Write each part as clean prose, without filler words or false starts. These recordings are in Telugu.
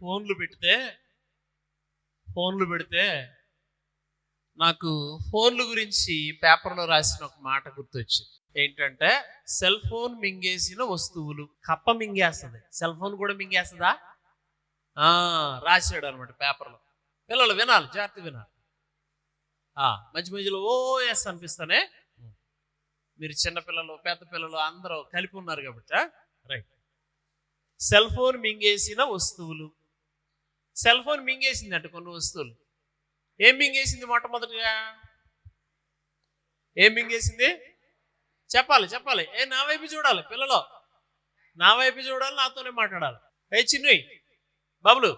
ఫోన్లు పెడితే నాకు ఫోన్ల గురించి పేపర్లో రాసిన ఒక మాట గుర్తొచ్చింది. ఏంటంటే సెల్ ఫోన్ మింగేసిన వస్తువులు. కప్ప మింగేస్తుంది, సెల్ ఫోన్ కూడా మింగేస్తుందా? రాశాడు అనమాట పేపర్లో. పిల్లలు వినాలి, జాగ్రత్త వినాలి. మధ్య మధ్యలో ఎస్ అనిపిస్తానే. మీరు చిన్నపిల్లలు పెద్ద పిల్లలు అందరూ కలిపి ఉన్నారు కాబట్టి రైట్. సెల్ ఫోన్ మింగేసిన వస్తువులు. సెల్ ఫోన్ మింగేసింది అంటే కొన్ని వస్తువులు. ఏం మింగేసింది? మొట్టమొదటిగా ఏం మింగేసింది? చెప్పాలి. నా వైపు చూడాలి పిల్లలు, నా వైపు చూడాలి, నాతోనే మాట్లాడాలి. చిన్నవి బాబులు,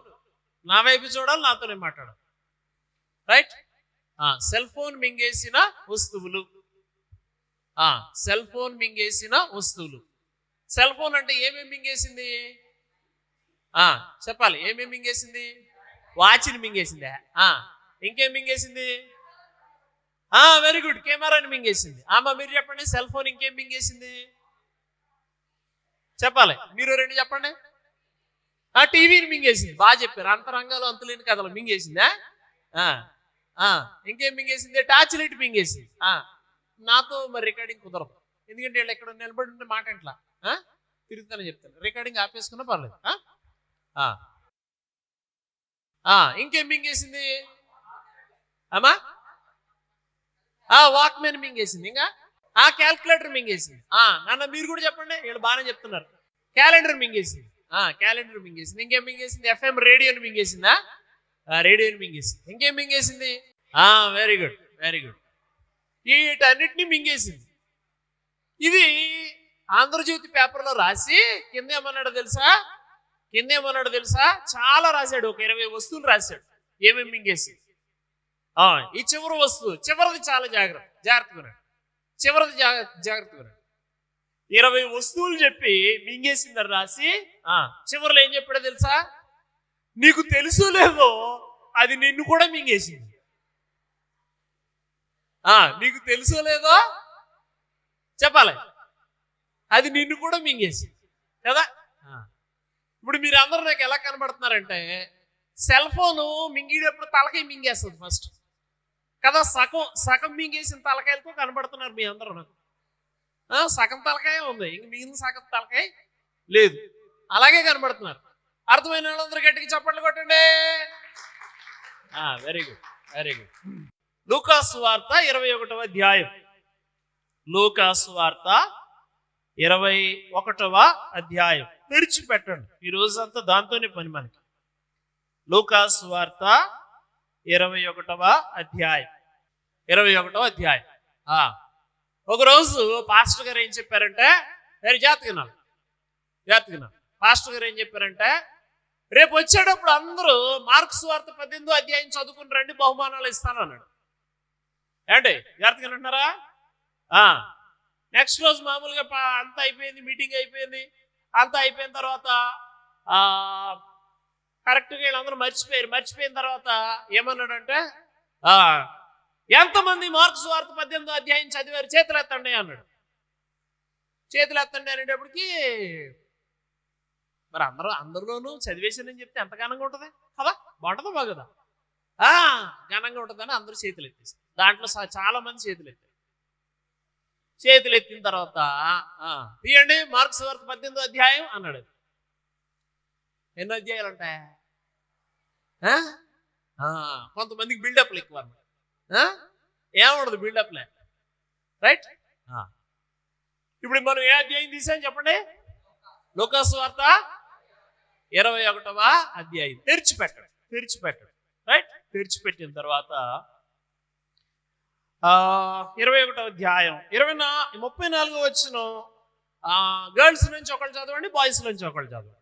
నా వైపు చూడాలి, నాతోనే మాట్లాడాలి. రైట్. సెల్ ఫోన్ మింగేసిన వస్తువులు. సెల్ ఫోన్ మింగేసిన వస్తువులు. సెల్ ఫోన్ అంటే ఏమేమి మింగేసింది? చెప్పాలి. ఏమేమి మింగేసింది? వాచ్ని మింగేసిందా? ఇంకేం మింగేసింది? వెరీ గుడ్, కెమెరాని మింగేసింది. మీరు చెప్పండి. సెల్ ఫోన్ ఇంకేం మింగేసింది? చెప్పాలి. మీరు రెండు చెప్పండి. టీవీని మింగేసింది. బాగా చెప్పారు. అంతరంగాలు అంతులేని కథలు మింగేసిందా? ఇంకేం మింగేసింది? Torch light మింగేసింది. నాతో మరి రికార్డింగ్ కుదరదు, ఎందుకంటే వీళ్ళు ఎక్కడ నిలబడి ఉంటే మాట ఎట్లా తిరుగుతానని చెప్తాను. రికార్డింగ్ ఆపేసుకున్నా పర్లేదు. ఇంకేం మింగేసింది అమ్మా? వాక్మెన్ మింగేసింది. ఇంకా క్యాల్కులేటర్ మింగేసింది. నాన్న మీరు కూడా చెప్పండి, వీళ్ళు బాగానే చెప్తున్నారు. క్యాలెండర్ మింగేసింది. క్యాలెండర్ మింగేసింది. ఇంకేం మింగేసింది? ఎఫ్ఎం రేడియోని మింగేసిందా? రేడియోని మింగేసింది. ఇంకేం మింగేసింది? Very good. వీటన్నిటినీ మింగేసింది. ఇది ఆంధ్రజ్యోతి పేపర్లో రాసి కింద ఏమన్నాడో తెలుసా? చాలా రాశాడు. ఒక 20 వస్తువులు రాశాడు. ఏమేమి మింగేసింది? ఈ చివరి వస్తువు, చివరిది చాలా జాగ్రత్తగా చివరిది జాగ్రత్తగా 20 వస్తువులు చెప్పి మింగేసిందని రాసి చివరిలో ఏం చెప్పాడో తెలుసా? నీకు తెలుసో లేదో అది నిన్ను కూడా మింగేసింది. నీకు తెలుసో లేదో చెప్పాలి, అది నిన్ను కూడా మింగేసింది కదా. ఇప్పుడు మీరు అందరూ నాకు ఎలా కనబడుతున్నారంటే, సెల్ ఫోను మింగేటప్పుడు తలకాయ మింగేస్తుంది ఫస్ట్ కదా. సగం మింగేసిన తలకాయలతో కనబడుతున్నారు మీ అందరూ నాకు. సగం తలకాయ ఉంది, ఇంక మిగిలిన సగం తలకాయ లేదు, అలాగే కనబడుతున్నారు. అర్థమైన వాళ్ళందరూ గట్టిగా చప్పట్లు కొట్టండి. Very good. లూకాసు వార్త 21వ అధ్యాయం. లూకాసు వార్త 21వ అధ్యాయం తెరిచిపెట్టండి. ఈ రోజంతా దాంతోనే పని మనకి. లూకాసు వార్త 21వ అధ్యాయం. ఒకరోజు పాస్టర్ గారు ఏం చెప్పారంటే, జాగ్రత్తగా పాస్టర్ గారు ఏం చెప్పారంటే, రేపు వచ్చేటప్పుడు అందరూ మార్క్స్ వార్త 18వ అధ్యాయం చదువుకుని రండి, బహుమానాలు ఇస్తాను అన్నాడు. ఏంటి జాగ్రత్తగా అంటున్నారా? నెక్స్ట్ రోజు మామూలుగా అంతా అయిపోయింది, మీటింగ్ అయిపోయింది. అంతా అయిపోయిన తర్వాత కరెక్ట్గా వీళ్ళందరూ మర్చిపోయిన తర్వాత ఏమన్నాడంటే, ఎంతమంది మార్క్స్ వార్త 18వ అధ్యాయం చదివారు చేతులు ఎత్తండి అన్నాడు. చేతులు ఎత్తండి అనేటప్పటికి మరి అందరిలోనూ చదివేశానని చెప్తే ఎంత ఘనంగా ఉంటుంది కదా, బాగుంటుందా బాగుదా? ఘనంగా ఉంటుందని అందరూ చేతులు ఎత్తేసారు. దాంట్లో చాలా మంది చేతులు ఎత్తిన తర్వాత తీయండి మార్క్స్ వార్త 18వ అధ్యాయం అన్నాడు. ఎన్నో అధ్యాయాలు ఉంటాయి? కొంతమందికి బిల్డప్లు ఎక్కువ అన్నమాట. ఏముండదు బిల్డప్లే. రైట్. ఇప్పుడు మనం ఏ అధ్యాయం తీసాం చెప్పండి? లూకాసు వార్త 21వ అధ్యాయం. తెరిచిపెట్టండి. రైట్. తెరిచిపెట్టిన తర్వాత 21వ అధ్యాయం 34వ వచనం. గర్ల్స్ నుంచి ఒకళ్ళు చదవండి, బాయ్స్ నుంచి ఒకళ్ళు చదవండి.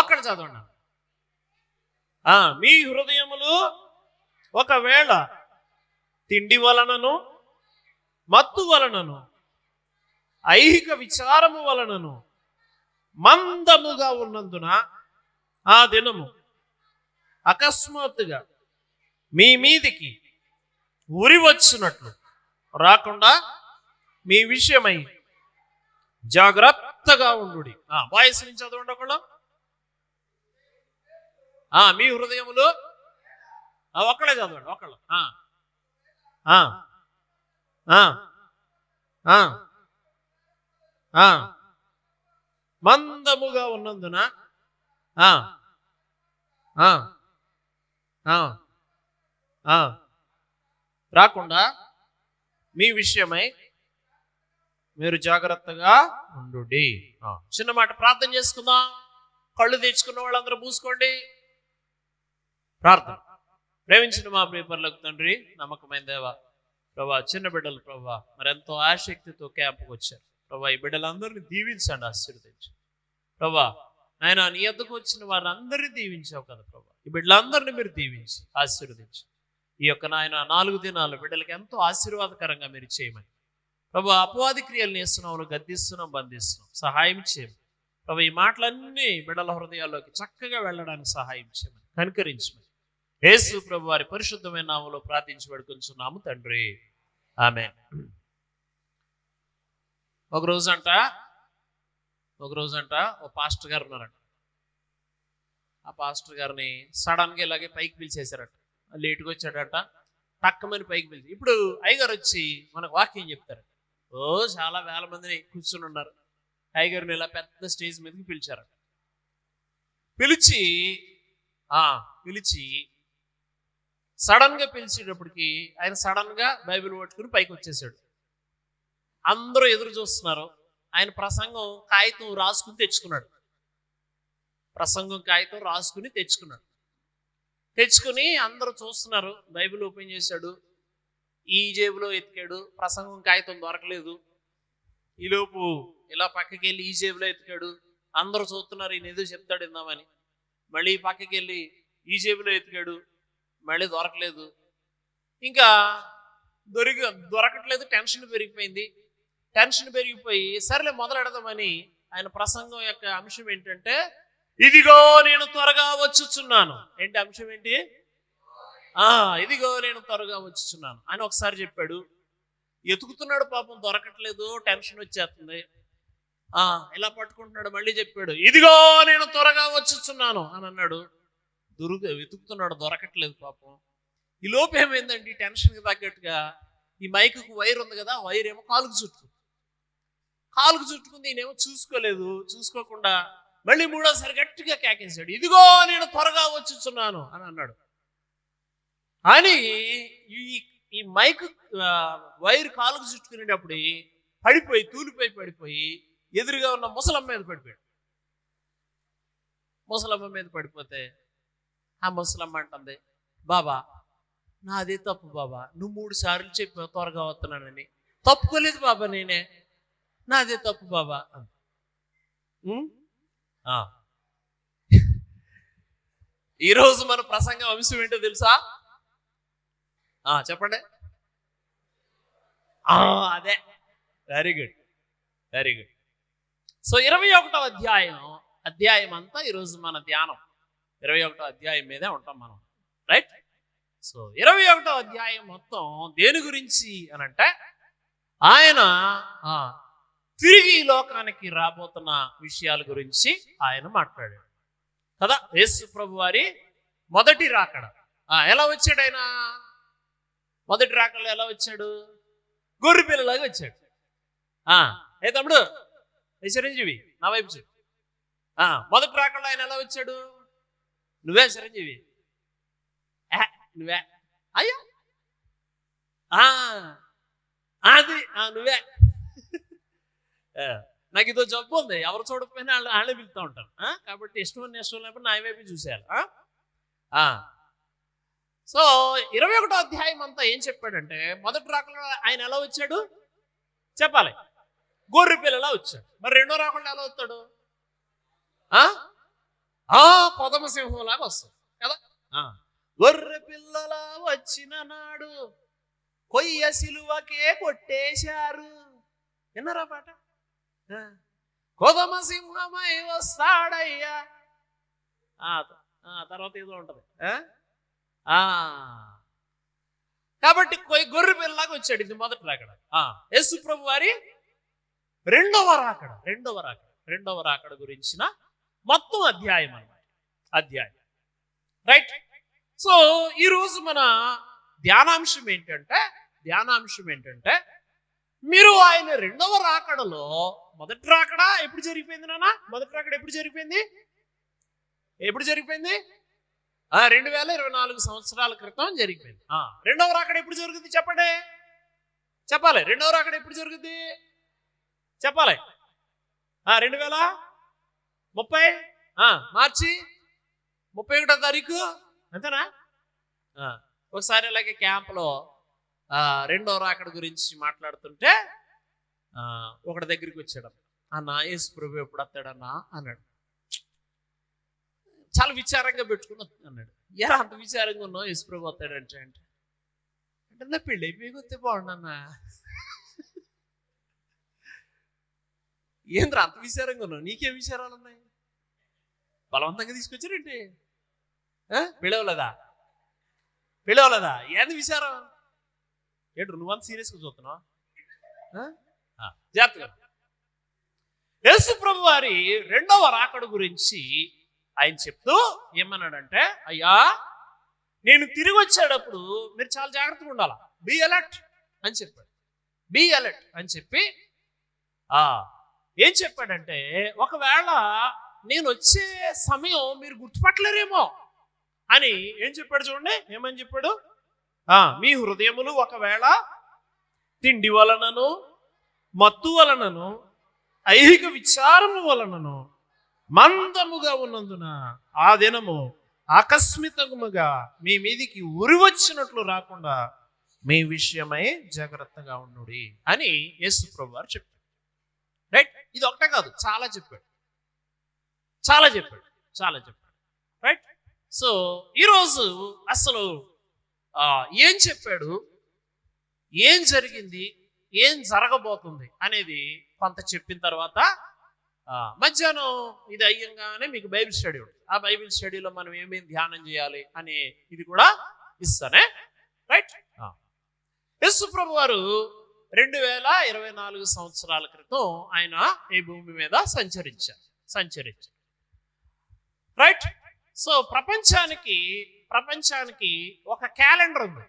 ఒక్కళ్ళు చదవండి. మీ హృదయములు ఒకవేళ తిండి వలనను, మత్తు వలనను, ఐహిక విచారము వలనను మందముగా ఉన్నందున ఆ దినము అకస్మాత్తుగా మీ మీదికి ఉరి వచ్చినట్లు రాకుండా మీ విషయమై జాగ్రత్తగా ఉండు. బాయ్స్ నుంచి చదవండి ఒకళ్ళు. మీ హృదయములు ఒక్కడే చదవండి ఒక్కళ్ళు. మందముగా ఉన్నందున రాకుండా మీ విషయమై మీరు జాగ్రత్తగా ఉండు. చిన్న మాట ప్రార్థన చేసుకుందాం. కళ్ళు తెచ్చుకున్న వాళ్ళందరూ మూసుకోండి. ప్రార్థన. ప్రేమించిన మా ప్రియపరులకు తండ్రి, నమ్మకమైన దేవా, ప్రభా, చిన్న బిడ్డలు ప్రభా మరెంతో ఆసక్తితో క్యాంపుకి వచ్చారు ప్రభా. ఈ బిడ్డలందరినీ దీవించండి, ఆశీర్వదించండి ప్రభా. ఆయన నీ వద్దకు వచ్చిన వారందరినీ దీవించావు కదా ప్రభా. ఈ బిడ్డలందరినీ మీరు దీవించి ఆశీర్వదించి ఈ యొక్క నాయన 4 దినాలు బిడ్డలకి ఎంతో ఆశీర్వాదకరంగా మీరు చేయమని ప్రభా. అపవాది క్రియలు చేస్తున్నాము, గద్దిస్తున్నాం, బంధిస్తున్నాం, సహాయం చేయమని ప్రభా. ఈ మాటలన్నీ బిడ్డల హృదయాల్లోకి చక్కగా వెళ్ళడానికి సహాయం చేయమని కనికరించమని యేసు ప్రభు వారి పరిశుద్ధమైన నామములో ప్రార్థించి వేడుకొంచున్నాము తండ్రి, ఆమేన్. ఒక రోజంట ఓ పాస్టర్ గారు ఉన్నారంట. ఆ పాస్టర్ గారిని సడన్గా ఇలాగే పైకి పిలిచేశారట. లేటుగా వచ్చాడట. తక్కువని పైకి పిలిచి ఇప్పుడు అయ్యగారు వచ్చి మనకు వాక్యం చెప్తారు. చాలా వేల మందిని కూర్చుని ఉన్నారు. అయ్యగారిని ఇలా పెద్ద స్టేజ్ మీదకి పిలిచారట. పిలిచి సడన్ గా పిలిచేటప్పటికి ఆయన సడన్ గా బైబిల్ పట్టుకుని పైకి వచ్చేసాడు. అందరూ ఎదురు చూస్తున్నారు. ఆయన ప్రసంగం కాగితం రాసుకుని తెచ్చుకున్నాడు. తెచ్చుకుని అందరూ చూస్తున్నారు. బైబిల్ ఓపెన్ చేశాడు, ఈ జేబులో ఎతికాడు, ప్రసంగం కాగితం దొరకలేదు. ఈలోపు ఇలా పక్కకి వెళ్ళి ఈ జేబులో ఎతికాడు. అందరూ చూస్తున్నారు, ఈయన ఏదో చెప్తాడు విందామని. మళ్ళీ పక్కకి వెళ్ళి ఈ జేబులో ఎతికాడు, మళ్ళీ దొరకలేదు. ఇంకా దొరకట్లేదు. టెన్షన్ పెరిగిపోయి సరేలే మొదలెడదామని ఆయన ప్రసంగం యొక్క అంశం ఏంటంటే, ఇదిగో నేను త్వరగా వచ్చుచున్నాను. ఏంటి అంశం ఏంటి? ఇదిగో నేను త్వరగా వచ్చుచున్నాను అని ఒకసారి చెప్పాడు. ఎతుకుతున్నాడు, పాపం దొరకట్లేదు, టెన్షన్ వచ్చేస్తుంది. ఇలా పట్టుకుంటున్నాడు. మళ్ళీ చెప్పాడు, ఇదిగో నేను త్వరగా వచ్చుచున్నాను అని అన్నాడు. వెతుకుతున్నాడు, దొరకట్లేదు పాపం. ఈ లోపు ఏమైందండి, టెన్షన్కి తగ్గట్టుగా ఈ మైకుకు వైర్ ఉంది కదా, వైర్ ఏమో కాలుకు చుట్టుకుంది. ఈయనేమో చూసుకోకుండా మళ్ళీ మూడోసారి గట్టిగా కేకేశాడు, ఇదిగో నేను త్వరగా వచ్చుచున్నాను అని అన్నాడు. అని ఈ మైక్ వైర్ కాలుకు చుట్టుకునేటప్పుడు పడిపోయి ఎదురుగా ఉన్న ముసలమ్మ మీద పడిపోయాడు. ముసలమ్మ మీద పడిపోతే ఆ ముసలమ్మ అంటుంది, బాబా నాదే తప్పు బాబా, నువ్వు 3 సార్లు చెప్పావు త్వరగా వస్తున్నానని. తప్పుకోలేదు బాబా, నేనే, నాదే తప్పు బాబా. ఈరోజు మన ప్రసంగం అంశం ఏంటో తెలుసా? చెప్పండి. అదే, వెరీ గుడ్. సో 21వ అధ్యాయం అంతా ఈరోజు మన ధ్యానం 21వ అధ్యాయం మీదే ఉంటాం మనం, రైట్? సో 21వ అధ్యాయం మొత్తం దేని గురించి అనంటే, ఆయన తిరిగి ఈ లోకానికి రాబోతున్న విషయాల గురించి ఆయన మాట్లాడాడు కదా. యేసు ప్రభు వారి మొదటి రాకడ. ఎలా వచ్చాడు ఆయన? మొదటి రాకడలో ఎలా వచ్చాడు? గొర్రె పిల్లలాగా వచ్చాడు. ఏ తమ్ముడు, ఏ చిరంజీవి నా వైపు చూడు. మొదటి రాకడలో ఆయన ఎలా వచ్చాడు? నువ్వే చిరంజీవి, నువ్వే అయ్యో అది నువ్వే. నాకు ఇదో జబ్బు ఉంది, ఎవరు చూడకపోయినా వాళ్ళే పిలుతూ ఉంటారు. కాబట్టి ఇష్టం లేకపోతే నా వైపు చూసేయాలి. సో 21వ అధ్యాయం అంతా ఏం చెప్పాడంటే, మొదటి రాకడలో ఆయన ఎలా వచ్చాడు చెప్పాలి? గొర్రె పిల్లలా వచ్చాడు. మరి రెండో రాకడలో ఎలా వస్తాడు? కొదమ సింహంలాగా వస్తాడు కదా. గొర్రె పిల్లలా వచ్చిన నాడు కొయ్య సిలువకే కొట్టేశారు. విన్నారా పాట? కొదమ సింహమై వస్తాడయ్యా. తర్వాత ఏదో ఉంటది. కాబట్టి గొర్రె పిల్లలాగా వచ్చాడు. ఇది మొదటి రాకడ. యేసు ప్రభు వారి రెండవ రాకడ గురించిన మొత్తం అధ్యాయం అన్నమాట. రైట్. సో ఈరోజు మన ధ్యానాంశం ఏంటంటే మీరు ఆయన రెండవ రాకడలో మొదటి రాకడ ఎప్పుడు జరిగిపోయింది నాన్న? మొదటి రాకడ ఎప్పుడు జరిగిపోయింది? 2024 సంవత్సరాల క్రితం జరిగిపోయింది. రెండవ రాకడ ఎప్పుడు జరుగుతుంది చెప్పాలి. రెండవ రాకడ ఎప్పుడు జరుగుతుంది చెప్పాలి. 2030 మార్చి 31వ తారీఖు అంతేనా? ఒకసారి అలాగే క్యాంప్లో రెండవ రాకడ గురించి మాట్లాడుతుంటే ఒకటి దగ్గరికి వచ్చాడు. అన్న యేసు ప్రభు ఎప్పుడు వస్తాడన్నా అన్నాడు. చాలా విచారంగా పెట్టుకుని అన్నాడు. ఎలా అంత విచారంగా ఉన్నావు యేసు ప్రభు వస్తాడంటే అంటే నా పెళ్ళి అయిపోయి వస్తే బాగుండన్నా. ఏంద్ర అంత విచారంగా ఉన్నావు? నీకేం విచారాలు ఉన్నాయి? బలవంతంగా తీసుకొచ్చారేంటి? పిలవలేదా? ఏంది విచారం? ఏంటి నువ్వంత సీరియస్గా చూస్తున్నావు? జాగ్రత్తగా. యేసు ప్రభు వారి రెండవ రాకడ గురించి ఆయన చెప్తూ ఏమన్నాడంటే, అయ్యా నేను తిరిగి వచ్చేటప్పుడు మీరు చాలా జాగ్రత్తగా ఉండాలా, బీ అలర్ట్ అని చెప్పాడు. బీ అలర్ట్ అని చెప్పి ఏం చెప్పాడంటే, ఒకవేళ నేను వచ్చే సమయం మీరు గుర్తుపట్టలేరేమో అని ఏం చెప్పాడు చూడండి. ఏమని చెప్పాడు? మీ హృదయములు ఒకవేళ తిండి వలనను మత్తు వలనను ఐహిక విచారము వలనను మందముగా ఉన్నందున ఆ దినము ఆకస్మికముగా మీ మీదికి ఉరి వచ్చినట్లు రాకుండా మీ విషయమై జాగ్రత్తగా ఉండుడి అని యేసు ప్రభు వారు చెప్పాడు. రైట్. ఇది ఒకటే కాదు, చాలా చెప్పాడు. రైట్. సో ఈరోజు అసలు ఏం చెప్పాడు, ఏం జరిగింది, ఏం జరగబోతుంది అనేది కొంత చెప్పిన తర్వాత మధ్యాహ్నం ఇది అయ్యంగానే మీకు బైబిల్ స్టడీ ఉంటుంది. ఆ బైబిల్ స్టడీలో మనం ఏమేమి ధ్యానం చేయాలి అనే ఇది కూడా ఇస్తానే. రైట్. యేసు ప్రభు వారు 2024 సంవత్సరాల క్రితం ఆయన ఈ భూమి మీద సంచరించారు. రైట్. సో ప్రపంచానికి ఒక క్యాలెండర్ ఉంది.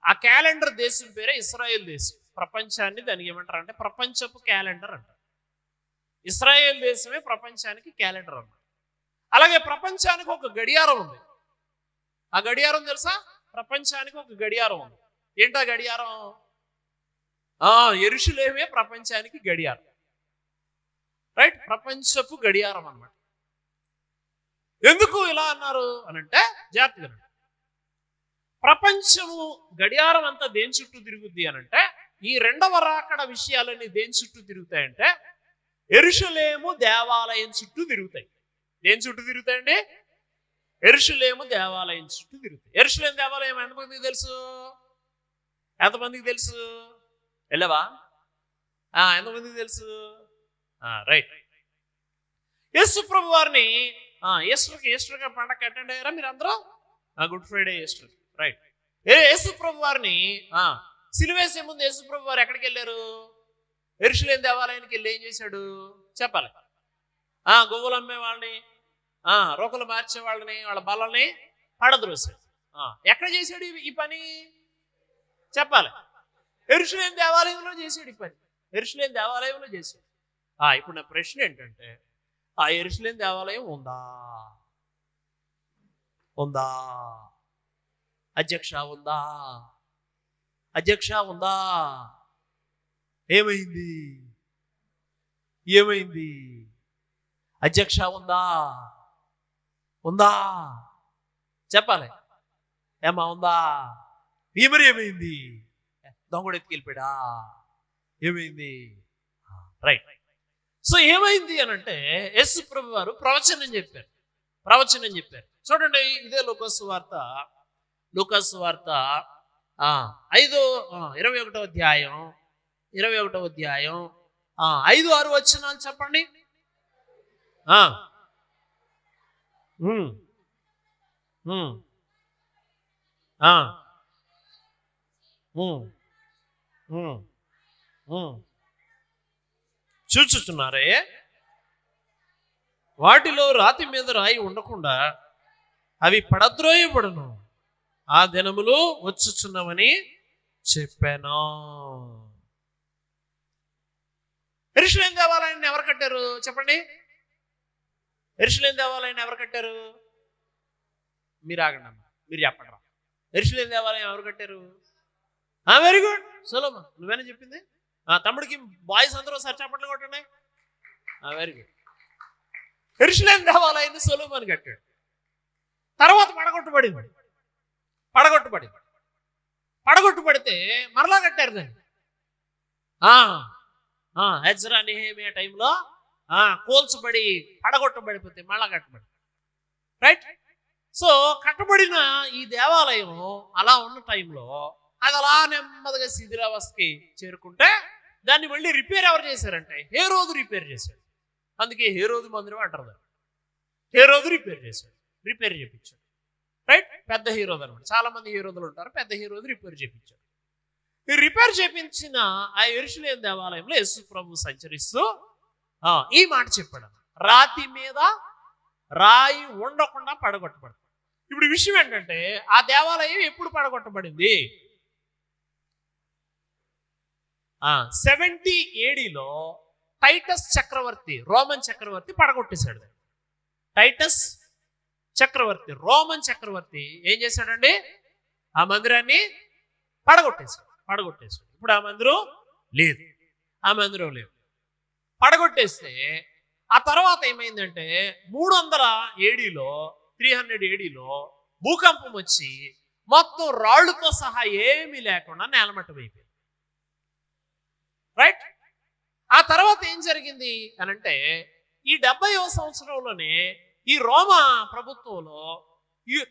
ఆ క్యాలెండర్ దేశం పేరే ఇస్రాయేల్ దేశం. ప్రపంచాన్ని దానికి ఏమంటారు అంటే ప్రపంచపు క్యాలెండర్ అంటారు. ఇస్రాయేల్ దేశమే ప్రపంచానికి క్యాలెండర్ అన్నమాట. అలాగే ప్రపంచానికి ఒక గడియారం ఉంది. ఆ గడియారం తెలుసా? ప్రపంచానికి ఒక గడియారం ఉంది. ఏంటా గడియారం? యెరూషలేమే ప్రపంచానికి గడియారం. రైట్. ప్రపంచపు గడియారం అన్నమాట. ఎందుకు ఇలా అన్నారు అనంటే జాగ్రత్తగా, ప్రపంచము గడియారం అంతా దేని చుట్టూ తిరుగుద్ది అనంటే, ఈ రెండవ రాకడ విషయాలన్నీ దేని చుట్టూ తిరుగుతాయంటే యెరూషలేము దేవాలయం చుట్టూ తిరుగుతాయి. దేని చుట్టూ తిరుగుతాయండి? యెరూషలేము దేవాలయం చుట్టూ తిరుగుతాయి. యెరూషలేము దేవాలయం ఎంతమందికి తెలుసు? వెళ్ళవా? ఎంతమందికి తెలుసు? రైట్. యేసు ప్రభు వారిని ఈస్టర్గా పండగ అటెండ్ అయ్యారా మీరు అందరూ? Good Friday, Easter. రైట్. యేసు ప్రభు వారిని సిలువేసే ముందు యేసు ప్రభు వారు ఎక్కడికి వెళ్ళారు? యెరూషలేము దేవాలయానికి వెళ్ళి ఏం చేశాడు చెప్పాలి. గొవ్వలు అమ్మే వాళ్ళని, రోకలు మార్చే వాళ్ళని, వాళ్ళ బల్లల్ని పడద్రోసాడు. ఎక్కడ చేశాడు ఈ పని చెప్పాలి? యెరూషలేము దేవాలయంలో చేశాడు ఈ పని. యెరూషలేము దేవాలయంలో చేశాడు. ఇప్పుడు నా ప్రశ్న ఏంటంటే, ఆ యెరూషలేము దేవాలయం ఉందా? అధ్యక్ష ఉందా? ఏమైంది? అధ్యక్ష ఉందా చెప్పాలి. ఏమా ఉందా? మరి ఏమైంది? దొంగడు ఎత్తుకెళ్ళిపోయాడా? ఏమైంది? రైట్. సో ఏమైంది అని అంటే యేసు ప్రభు వారు ప్రవచనం చెప్పారు. చూడండి, ఇదే లూకాసు వార్త 21వ అధ్యాయం 5-6 వచనాలు చెప్పండి. చూచుచున్నారే, వాటిలో రాతి మీద రాయి ఉండకుండా అవి పడద్రోయబడును, ఆ దినములు వచ్చుచున్నవని చెప్పాను. యెరూషలేము దేవాలయాన్ని ఎవరు కట్టారు చెప్పండి? యెరూషలేము దేవాలయాన్ని ఎవరు కట్టారు? మీరు ఆగండి అమ్మా, మీరు చెప్పండి రా. యెరూషలేము దేవాలయం ఎవరు కట్టారు? వెరీ గుడ్ సొలొమోను. నువ్వేనా చెప్పింది? తమ్ముడికి బాయ్స్ అందరూ ఒకసారి చప్పట్లు కొట్టండి. Very good. యెరూషలేము దేవాలయాన్ని సొలొమోను కట్టాడు. తర్వాత పడగొట్టుబడితే మరలా కట్టారు దాన్ని. ఎజ్రా నెహెమియా టైంలో కోల్చబడి పడగొట్టబడిపోతే మళ్ళా కట్టబడి, రైట్? సో కట్టబడిన ఈ దేవాలయం అలా ఉన్న టైంలో అది అలా నెమ్మదిగా శిథిలావస్థకి చేరుకుంటే దాన్ని మళ్ళీ రిపేర్ ఎవరు చేశారంటే హేరోదు రిపేర్ చేశాడు. అందుకే హేరోదు మందిరం అంటారు దాన్ని. హేరోదు రిపేర్ చేయించాడు, రైట్? పెద్ద హీరోదు అనమాట. చాలా మంది హీరోదులు ఉంటారు, పెద్ద హీరోదు రిపేర్ చేయించాడు. ఈ రిపేర్ చేయించిన ఆ యెరూషలేము దేవాలయంలో యేసు ప్రభు సంచరిస్తూ ఈ మాట చెప్పాడు, రాతి మీద రాయి ఉండకుండా పడగొట్టబడు. ఇప్పుడు విషయం ఏంటంటే ఆ దేవాలయం ఎప్పుడు పడగొట్టబడింది? 70 AD టైటస్ చక్రవర్తి, రోమన్ చక్రవర్తి పడగొట్టేశాడు. టైటస్ చక్రవర్తి, రోమన్ చక్రవర్తి ఏం చేశాడండి? ఆ మందిరాన్ని పడగొట్టేశాడు. ఇప్పుడు ఆ మందిరం లేదు. పడగొట్టేస్తే ఆ తర్వాత ఏమైందంటే 300 AD భూకంపం వచ్చి మొత్తం రాళ్లతో సహా ఏమీ లేకుండా నేలమట్టం అయిపోయింది, రైట్? ఆ తర్వాత ఏం జరిగింది అనంటే ఈ 70వ సంవత్సరంలోనే ఈ రోమా ప్రభుత్వంలో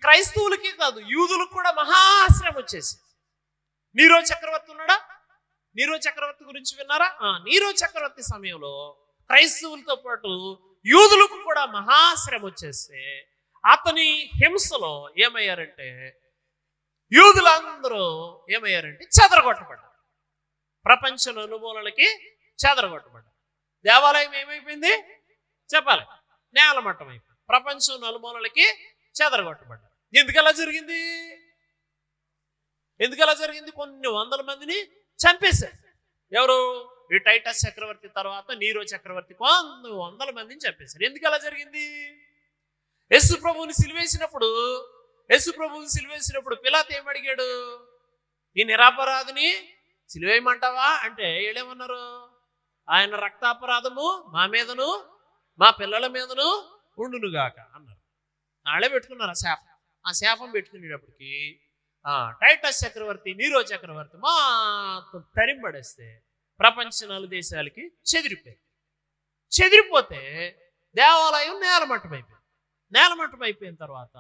క్రైస్తవులకి కాదు యూదులకు కూడా మహాశ్రమ వచ్చేసి, నీరో చక్రవర్తి ఉన్నాడా? నీరో చక్రవర్తి గురించి విన్నారా? నీరో చక్రవర్తి సమయంలో క్రైస్తవులతో పాటు యూదులకు కూడా మహాశ్రమ వచ్చేస్తే అతని హింసలో ఏమయ్యారంటే యూదులందరూ చెదరగొట్టబడ్డారు. ప్రపంచ నలుమూలలకి చెదరగొట్టబడ్డారు. దేవాలయం ఏమైపోయింది చెప్పాలి? నేలమట్టం అయిపోయింది. ప్రపంచం నలుమూలలకి చెదరగొట్టబడ్డారు. ఎందుకలా జరిగింది? కొన్ని వందల మందిని చంపేశారు. ఎవరు? ఈ టైటస్ చక్రవర్తి తర్వాత నీరో చక్రవర్తి కొన్ని వందల మందిని చంపేశారు. ఎందుకు అలా జరిగింది? యేసు ప్రభువుని సిలువేసినప్పుడు పిలాతు ఏమడిగాడు? ఈ నిరపరాధిని సిలువేయమంటావా అంటే వీళ్ళేమన్నారు? ఆయన రక్తాపరాధము మా మీదను మా పిల్లల మీదను ఉండునుగాక అన్నారు. నాళ్ళే పెట్టుకున్నారు ఆ శాపం పెట్టుకునేటప్పటికి టైటస్ చక్రవర్తి, నీరో చక్రవర్తి మొత్తం తరింపడేస్తే ప్రపంచ 4 దేశాలకి చెదిరిపోతే దేవాలయం నేలమట్టం అయిపోయిన తర్వాత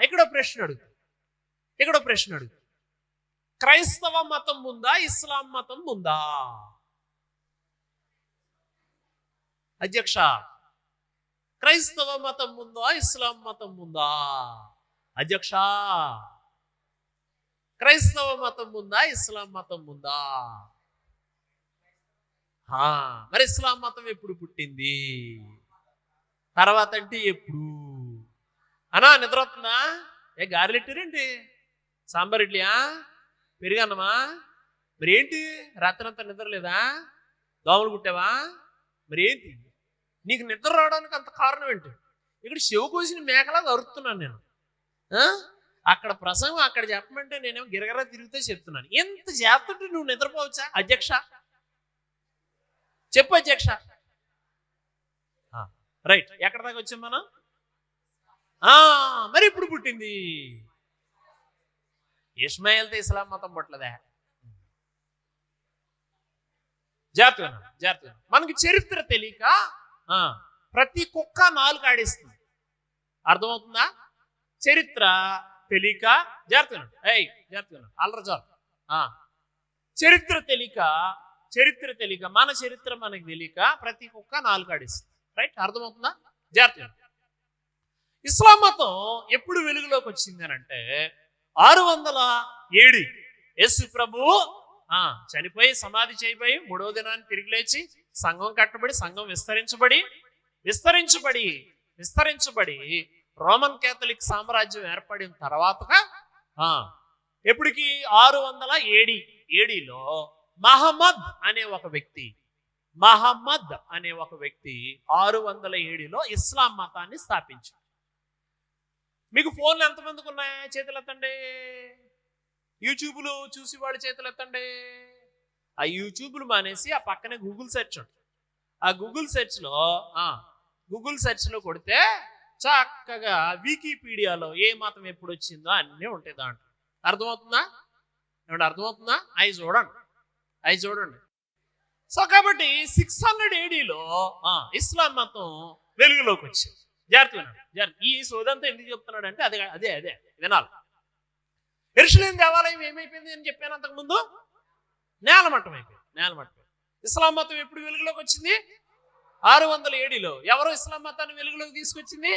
ఇక్కడ ప్రశ్న అడుగుతుంది, క్రైస్తవ మతం ఉందా, ఇస్లాం మతం ఉందా? అధ్యక్ష, క్రైస్తవ మతం ఉందా, ఇస్లాం మతం ఉందా? అధ్యక్ష, క్రైస్తవ మతం ఉందా, ఇస్లాం మతం ఉందా? మరి ఇస్లాం మతం ఎప్పుడు పుట్టింది? తర్వాత అంటే ఎప్పుడు? నిద్ర వస్తుందా? గారెలెట్టారేంటి? సాంబార్ ఇడ్లీయా, పెరిగన్నమా? మరి ఏంటి రాత్రంతా నిద్ర లేదా? దోమలు కుట్టావా? మరి ఏంటి నీకు నిద్ర రావడానికి అంత కారణం ఏంటి? ఇక్కడ చెవు కోసిన మేకలాగా అరుస్తున్నాను నేను. అక్కడ ప్రసంగం అక్కడ చెప్పమంటే నేనేమో గిరగర తిరిగితే చెప్తున్నాను. ఎంత చేస్తుంటే నువ్వు నిద్రపోవచ్చా? అధ్యక్ష చెప్పు అధ్యక్ష. రైట్, ఎక్కడ దాకా వచ్చాం మనం? మరి ఇప్పుడు పుట్టింది ఇస్మాయిల్తో ఇస్లాం మతం పుట్టలేదా? జాగ్రత్తగా మనకి చరిత్ర తెలియక ప్రతి కుక్క 4 ఆడేస్తుంది. అర్థమవుతుందా? చరిత్ర తెలియక జాగ్రత్తగా అల్లరజారు. చరిత్ర తెలియక మన చరిత్ర మనకి తెలియక ప్రతి కుక్క 4 ఆడేస్తుంది. రైట్, అర్థమవుతుందా? జాగ్రత్తగా. ఇస్లాం మతం ఎప్పుడు వెలుగులోకి వచ్చింది అని అంటే 600 AD యేసు ప్రభు చనిపోయి సమాధి చేయబోయి 3వ దినాన్ని తిరిగి లేచి సంఘం కట్టబడి సంఘం విస్తరించబడి రోమన్ కేథలిక్ సామ్రాజ్యం ఏర్పడిన తర్వాతగా ఎప్పటికి 600 ఏడీలో మహమ్మద్ అనే ఒక వ్యక్తి 600 ఏడీలో ఇస్లాం మతాన్ని స్థాపించాడు. మీకు ఫోన్లు ఎంతమందికి ఉన్నాయి? చేతులు ఎత్తండి. యూట్యూబ్లు చూసి వాడు చేతులు ఎత్తండి. ఆ యూట్యూబ్లు మానేసి ఆ పక్కనే గూగుల్ సెర్చ్ ఉంటుంది. ఆ గూగుల్ సెర్చ్లో కొడితే చక్కగా వికీపీడియాలో ఏ మతం ఎప్పుడు వచ్చిందో అన్నీ ఉంటాయి దాంట్లో. అర్థమవుతుందా? అవి చూడండి. సో కాబట్టి 600 ఏడీలో ఇస్లాం మతం వెలుగులోకి వచ్చింది. జాగ్రత్త. ఈ సోదంతా ఎందుకు చెప్తున్నాడు అంటే అదే వినాలి. యెరూషలేము దేవాలయం ఏమైపోయింది అని చెప్పాను అంతకుముందు? నేలమట్టం అయిపోయింది. ఇస్లాం మతం ఎప్పుడు వెలుగులోకి వచ్చింది? 600 ఏడీలో. ఎవరో ఇస్లాం మతాన్ని వెలుగులోకి తీసుకొచ్చింది?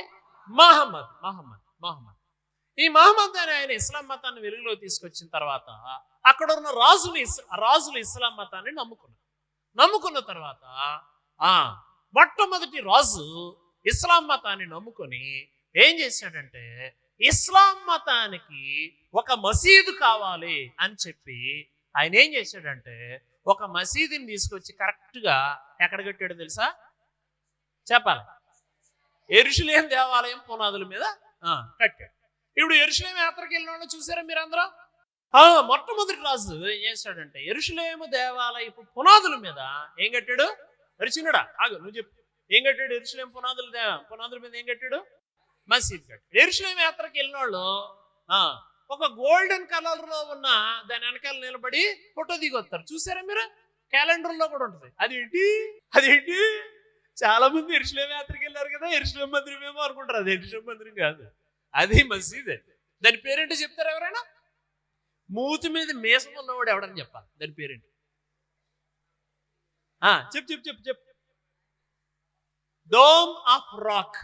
మహమ్మద్. ఈ మహమ్మద్ అనే ఆయన ఇస్లాం మతాన్ని వెలుగులోకి తీసుకొచ్చిన తర్వాత అక్కడ ఉన్న రాజులు ఇస్లాం మతాన్ని నమ్ముకున్న తర్వాత మొట్టమొదటి రాజు ఇస్లాం మతాన్ని నమ్ముకొని ఏం చేశాడంటే ఇస్లాం మతానికి ఒక మసీదు కావాలి అని చెప్పి ఆయన ఏం చేశాడంటే ఒక మసీదుని తీసుకొచ్చి కరెక్ట్గా ఎక్కడ కట్టాడో తెలుసా? చెప్పాలి. యెరూషలేము దేవాలయం పునాదుల మీద కట్టాడు. ఇప్పుడు యెరూషలేము యాత్రకి వెళ్ళిన వాళ్ళు చూసారా మీరందరూ? మొట్టమొదటి రాజు ఏం చేశాడంటే యెరూషలేము దేవాలయపు పునాదుల మీద ఏం కట్టాడు? చిన్నడా నువ్వు చెప్పు. ఏం కట్టాడు? యెరూషలేము పునాదుల మీద ఏం కట్టాడు? మసీద్ కట్టాడు. యెరూషలేము యాత్రకి వెళ్ళిన వాళ్ళు ఒక గోల్డెన్ కలర్ లో ఉన్న దాని వెనకాల నిలబడి ఫోటో దిగొస్తారు. చూసారా మీరు? క్యాలెండర్ లో కూడా ఉంటుంది. అదేంటి చాలా మంది యెరూషలేము యాత్రకి వెళ్ళారు కదా, యెరూషలేము మందిరం ఏమో అనుకుంటారు. అది యెరూషలేము మందిరం కాదు, అది మసీదే. దాని పేరేంటో చెప్తారా ఎవరైనా? మూతి మీద మీసం ఉన్నవాడు ఎవడని చెప్పాలి. దాని పేరేంటి? చెప్పు. డోమ్ ఆఫ్ రాక్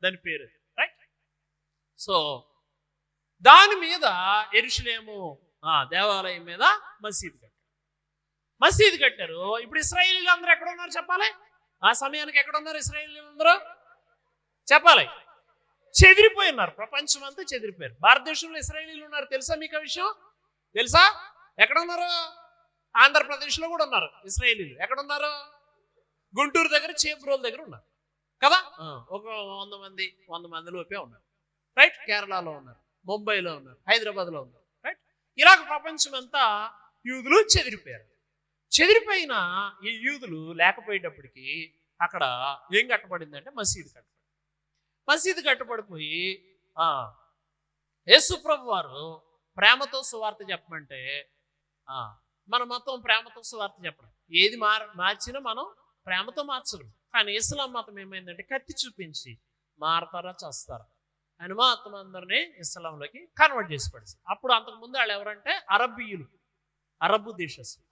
దాని పేరు. రైట్. సో దాని మీద యెరూషలేము దేవాలయం మీద మసీదు కట్టారు. ఇప్పుడు ఇశ్రాయేలీలు అందరూ ఎక్కడ ఉన్నారు చెప్పాలి? ఆ సమయానికి ఎక్కడ ఉన్నారు ఇశ్రాయేలీలు అందరూ? చెప్పాలి. చెదిరిపోయి ఉన్నారు. ప్రపంచం అంతా చెదిరిపోయారు. భారతదేశంలో ఇశ్రాయేలీలు ఉన్నారు. తెలుసా మీకు ఆ విషయం? తెలుసా? ఎక్కడ ఉన్నారు? ఆంధ్రప్రదేశ్లో కూడా ఉన్నారు ఇశ్రాయేలీలు. ఎక్కడ ఉన్నారు? గుంటూరు దగ్గర చేబ్రోల్ దగ్గర ఉన్నారు కదా. ఒక 100 మంది లోపే ఉన్నారు. రైట్. కేరళలో ఉన్నారు, ముంబైలో ఉన్నారు, హైదరాబాద్లో ఉన్నారు. రైట్. ఇలాగ ప్రపంచం అంతా యూదులు చెదిరిపోయిన ఈ యూదులు లేకపోయేటప్పటికి అక్కడ ఏం కట్టబడిందంటే మసీదు కట్టబడిపోయి యేసుప్రభు వారు ప్రేమతో సువార్త చెప్పమంటే మన మొత్తం ప్రేమతో సువార్త చెప్పడం. ఏది మార్చినా మనం ప్రేమతో మార్చడం. కానీ ఇస్లాం మతం ఏమైందంటే కత్తి చూపించి మారతారా చేస్తారా అని మొత్తం అందరినీ ఇస్లాంలోకి కన్వర్ట్ చేసి పడేసి. అప్పుడు అంతకుముందు వాళ్ళు ఎవరంటే అరబ్బు దేశస్తులు,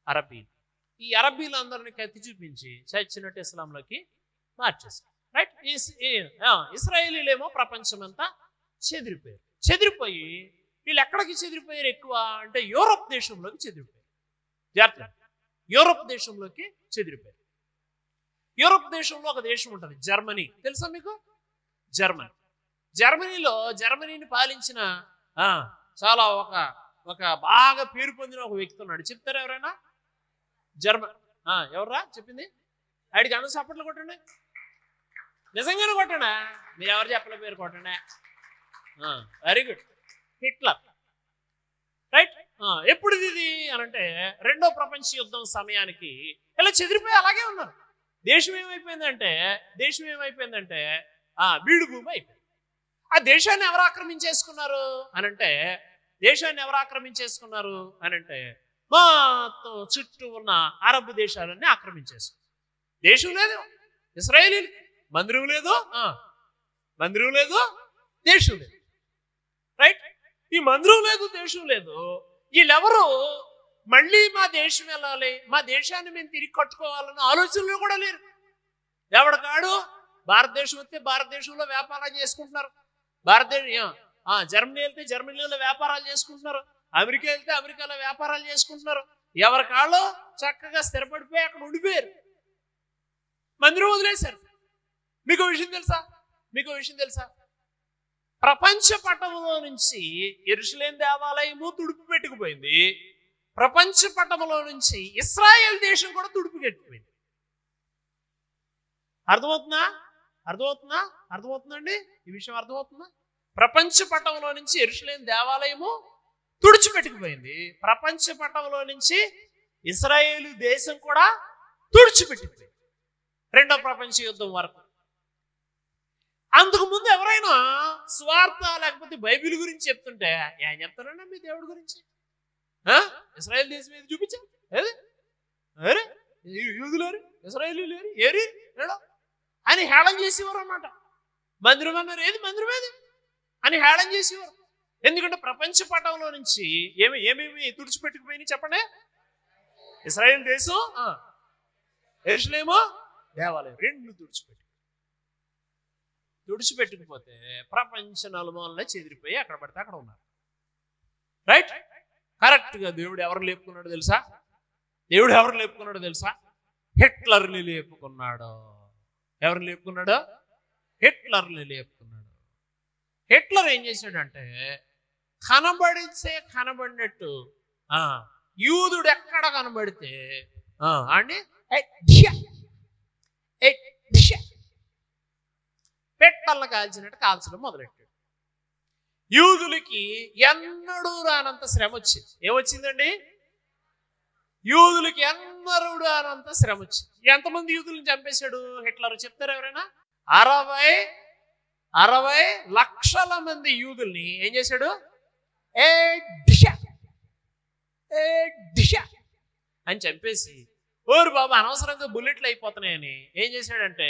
అరబ్బీలు. ఈ అరబ్బీలు అందరినీ కత్తి చూపించి చచ్చినట్టు ఇస్లాంలోకి మార్చేస్తారు. రైట్. ఇశ్రాయేలీలేమో ప్రపంచం అంతా చెదిరిపోయి వీళ్ళు ఎక్కడికి చెదిరిపోయారు ఎక్కువ అంటే యూరోప్ దేశంలోకి చెదిరిపోయారు. జాగ్రత్త. యూరోప్ దేశంలోకి చెదిరిపోయారు. యూరోప్ దేశంలో ఒక దేశం ఉంటుంది జర్మనీ. తెలుసా మీకు? జర్మనీని పాలించిన చాలా ఒక బాగా పేరు పొందిన ఒక వ్యక్తి ఉన్నాడు. చెప్తారా ఎవరైనా? ఎవర్రా చెప్పింది? ఆడికి అన్న సప్పట్లు కొట్టండి. నిజంగానే కొట్టండి. మీరు ఎవరు చెప్పలే పేరు కొట్టండి. Very good. హిట్లర్. రైట్. ఎప్పుడు ఇది అనంటే రెండో ప్రపంచ యుద్ధం సమయానికి ఇలా చెదిరిపోయి అలాగే ఉన్నారు. దేశం ఏమైపోయిందంటే బీడు భూమి అయిపోయింది. ఆ దేశాన్ని ఎవరు ఆక్రమించేసుకున్నారు అనంటే మొత్తం చుట్టూ ఉన్న అరబ్ దేశాలన్నీ ఆక్రమించేసుకున్నారు. దేశం లేదు, ఇశ్రాయేలీలు మందిరం లేదు, దేశం లేదు. రైట్. ఈ మందిరం లేదు, దేశం లేదు. వీళ్ళెవరు మళ్ళీ మా దేశం వెళ్ళాలి, మా దేశాన్ని మేము తిరిగి కట్టుకోవాలన్న ఆలోచనలు కూడా లేరు. ఎవడకాడు భారతదేశం వస్తే భారతదేశంలో వ్యాపారాలు చేసుకుంటున్నారు. జర్మనీ వెళ్తే జర్మనీలో వ్యాపారాలు చేసుకుంటున్నారు. అమెరికా వెళ్తే అమెరికాలో వ్యాపారాలు చేసుకుంటున్నారు. ఎవరి కాళ్ళు చక్కగా స్థిరపడిపోయి అక్కడ ఉండిపోయారు. మందిరం వదిలేశారు. మీకు విషయం తెలుసా ప్రపంచ పటంలో నుంచి యెరూషలేము దేవాలయము తుడుపు పెట్టుకుపోయింది. ప్రపంచ పటంలో నుంచి ఇశ్రాయేల్ దేశం కూడా తుడుపు పెట్టుకుపోయింది. అర్థమవుతుందండి? ఈ విషయం అర్థమవుతుందా? ప్రపంచ పటంలో నుంచి యెరూషలేము దేవాలయము తుడిచిపెట్టుకుపోయింది. ప్రపంచ పటంలో నుంచి ఇశ్రాయేలు దేశం కూడా తుడిచిపెట్టుకుపోయింది రెండో ప్రపంచ యుద్ధం వరకు. అంతకు ముందు ఎవరైనా స్వార్థ లేకపోతే బైబిల్ గురించి చెప్తుంటే ఏం చెప్తారండి మీ దేవుడి గురించి? ఇశ్రాయేల్ దేశం ఏది చూపించారు? యూదులేరు, ఇశ్రాయేలు లేరు, ఏరి అని హేళన చేసేవారు అన్నమాట. మందిరం అన్నారు, ఏది మందిరం ఏది అని హేళన చేసేవారు. ఎందుకంటే ప్రపంచ పటంలో నుంచి ఏమేమి తుడిచిపెట్టుకుపోయినాయి చెప్పండి? ఇశ్రాయేల్ దేశం, యెరూషలేము దేవాలయం రెండు తుడిచిపెట్టుకుపోతే ప్రపంచ నలుమూలనే చెదిరిపోయి అక్కడ పడితే అక్కడ ఉన్నారు. రైట్? కరెక్ట్గా దేవుడు ఎవరు లేపుకున్నాడో తెలుసా? హిట్లర్ని లేపుకున్నాడు. ఎవరిని లేపుకున్నాడు? హిట్లర్ని లేపుకున్నాడు. హిట్లర్ ఏం చేశాడంటే కనబడినట్టు యూదుడు ఎక్కడ కనబడితే అండి పెట్టల్ని కాల్చినట్టు కాల్చడం మొదలెట్టాడు. యూదులకి ఎన్నడూ రానంత శ్రమ వచ్చింది. ఏమొచ్చిందండి? యూదులకి ఎన్నడూ రానంత శ్రమ వచ్చింది. ఎంతమంది యూదులను చంపేశాడు హిట్లర్ చెప్తారు ఎవరైనా? 60 లక్షల మంది యూదుల్ని ఏం చేశాడు? ఏ దిశ అని చంపేసి ఓరు బాబా అనవసరంగా బుల్లెట్లు అయిపోతున్నాయని ఏం చేశాడంటే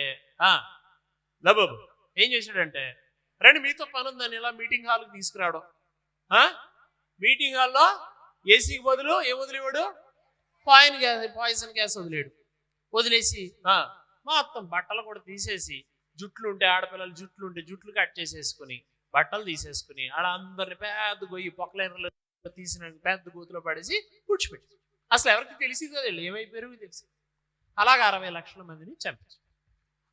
లబాబు ఏం చేశాడంటే రండి మీతో పని ఉందని ఇలా మీటింగ్ హాల్కి తీసుకురావడం. మీటింగ్ హాల్లో ఏసీకి బదులు ఏం వదిలేవాడు? పాయిజన్ గ్యాస్ వదిలేసి మొత్తం బట్టలు కూడా తీసేసి జుట్లు ఉంటే ఆడపిల్లలు జుట్లు కట్ చేసేసుకుని బట్టలు తీసేసుకుని ఆడ అందరిని పెద్ద గొయ్యి పొక్కలైనలో తీసిన పెద్ద గోతులో పడేసి కూర్చోపెట్టి అసలు ఎవరికి తెలిసిందో ఏమైపోయారు తెలిసి అలాగ 60 లక్షల మందిని చంపారు.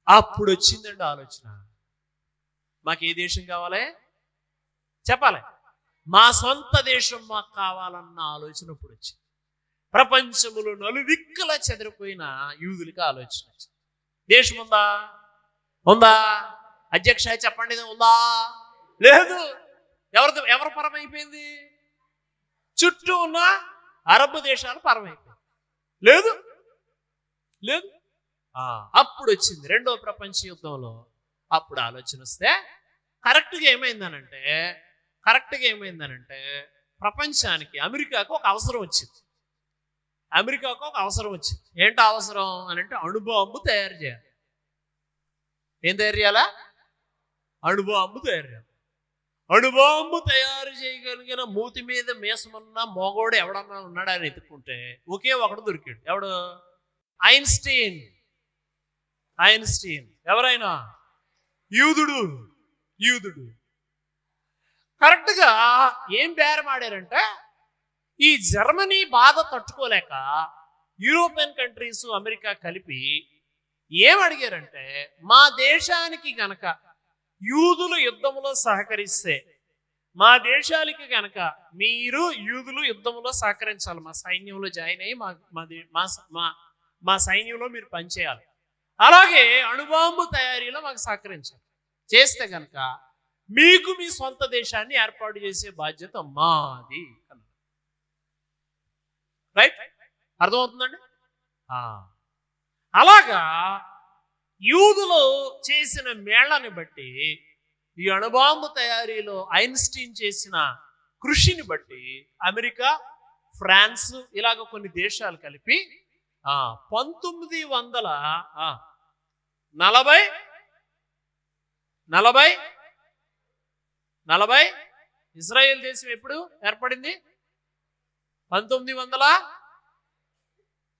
అప్పుడు వచ్చిందండి ఆలోచన, మాకు ఏ దేశం కావాలి చెప్పాలి, మా సొంత దేశం మాకు కావాలన్న ఆలోచన ఇప్పుడు వచ్చింది. ప్రపంచములో నలుదిక్కులా చెదిరిపోయిన యూదులకి ఆలోచన వచ్చింది. దేశం ఉందా అధ్యక్ష చెప్పండి, ఉందా? లేదు. ఎవరు పరమైపోయింది? చుట్టూ ఉన్న అరబ్ దేశాలు పరమైపోయింది. లేదు. అప్పుడు వచ్చింది రెండో ప్రపంచ యుద్ధంలో. అప్పుడు ఆలోచన వస్తే కరెక్ట్గా ఏమైందనంటే ప్రపంచానికి అమెరికాకు ఒక అవసరం వచ్చింది. ఏంటో అవసరం అని అంటే అణుబాంబు తయారు చేయాలి. ఏం తయారు చేయాలా? అణుబాంబు తయారు చేయాలి. అణుబాంబు తయారు చేయగలిగిన మూతి మీద మీసమన్న మోగోడు ఎవడన్నా ఉన్నాడా అని ఎత్తుకుంటే ఒకే ఒకడు దొరికాడు. ఎవడు? ఐన్స్టీన్. ఎవరైనా యూదుడు కరెక్ట్గా ఏం బేరమాడారంటే ఈ జర్మనీ బాధ తట్టుకోలేక యూరోపియన్ కంట్రీస్ అమెరికా కలిపి ఏం అడిగారంటే మా దేశానికి గనక యూదులు యుద్ధంలో సహకరిస్తే, మా దేశాలకి గనక మీరు యూదులు యుద్ధంలో సహకరించాలి, మా సైన్యంలో జాయిన్ అయ్యి మా సైన్యంలో మీరు పనిచేయాలి, అలాగే అణుబాంబు తయారీలో మాకు సహకరించాలి, చేస్తే గనక మీకు మీ సొంత దేశాన్ని ఏర్పాటు చేసే బాధ్యత మాది. రైట్? అర్థమవుతుందండి? అలాగా యూదులు చేసిన మేళని బట్టి, ఈ అణుబాంబు తయారీలో ఐన్స్టీన్ చేసిన కృషిని బట్టి అమెరికా, ఫ్రాన్స్ ఇలాగ కొన్ని దేశాలు కలిపి 1940 ఇజ్రాయెల్ దేశం ఎప్పుడు ఏర్పడింది? 1942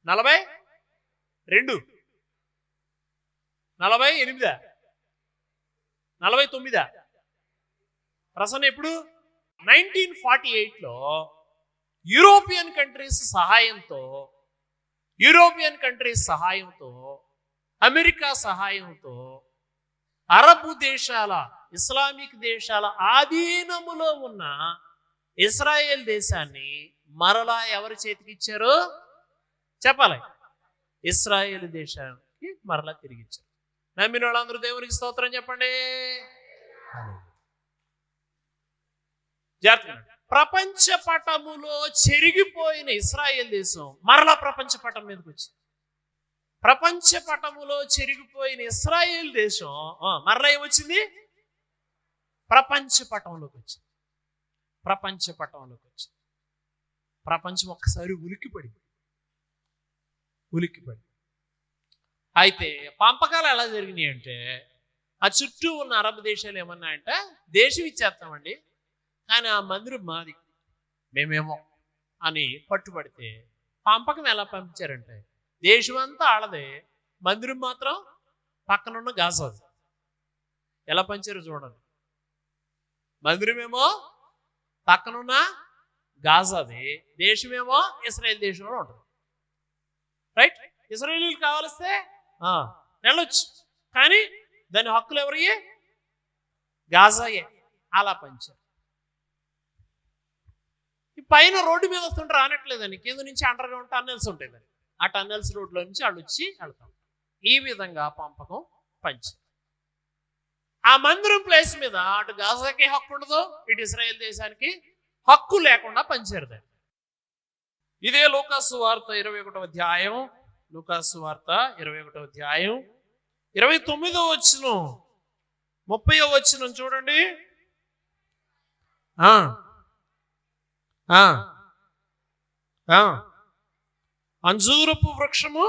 48 49 ప్రసన్న ఎప్పుడు? 1948లో యూరోపియన్ కంట్రీస్ సహాయంతో అమెరికా సహాయంతో అరబు దేశాల, ఇస్లామిక్ దేశాల ఆధీనములో ఉన్న ఇశ్రాయేల్ దేశాన్ని మరలా ఎవరి చేతికి ఇచ్చారు చెప్పాలి? ఇశ్రాయేల్ దేశానికి మరలా తిరిగి ఇచ్చారు. నమ్మిన వాళ్ళందరూ దేవునికి స్తోత్రం చెప్పండి. జాగ్రత్త. ప్రపంచ పటములో చెరిగిపోయిన ఇశ్రాయేల్ దేశం మరలా ప్రపంచ పటం మీదకి వచ్చింది. ప్రపంచ పటములో చెరిగిపోయిన ఇశ్రాయేల్ దేశం మరలా ఏమొచ్చింది? ప్రపంచ పటంలోకి వచ్చింది. ప్రపంచ పటంలోకి వచ్చింది. ప్రపంచం ఒక్కసారి ఉలిక్కిపడింది. అయితే పంపకాలు ఎలా జరిగినాయి అంటే, ఆ చుట్టూ ఉన్న అరబ్ దేశాలు ఏమన్నాయంటే, దేశం ఇచ్చేస్తామండి కానీ ఆ మందిరం మాది, మేమేమో అని పట్టుబడితే పంపకం ఎలా పంపించారంటే, దేశం అంతా ఆడదే, మందిరం మాత్రం పక్కనున్న గాజాది. ఎలా పంచారో చూడండి. మందిరమేమో పక్కనున్న గాజాది, దేశమేమో ఇశ్రాయేల్ దేశంలో ఉంటుంది. రైట్? ఇశ్రాయేలీలు కావాలిస్తే వెళ్ళొచ్చు, కానీ దాని హక్కులు ఎవరియే? గాజాయే. అలా పంచారు. ఈ పైన రోడ్డు మీద వస్తుంటే రానట్లేదని కింద నుంచి అండర్ గ్రౌండ్ టన్నెల్స్ ఉంటాయి. దాన్ని ఆ టన్నెల్స్ రోడ్లో నుంచి వాళ్ళు వచ్చి వెళ్తాం. ఈ విధంగా పంపకం పంచారు. ఆ మందిరం ప్లేస్ మీద అటు గాజాకి హక్కు ఉండదు, ఇటు ఇశ్రాయేల్ దేశానికి హక్కు లేకుండా పంచారు దాన్ని. ఇదే లూకాసు వార్త 21వ అధ్యాయం, లూకాసు వార్త 21వ అధ్యాయం 29వ వచనం 30వ వచనం చూడండి. అంజూరపు వృక్షము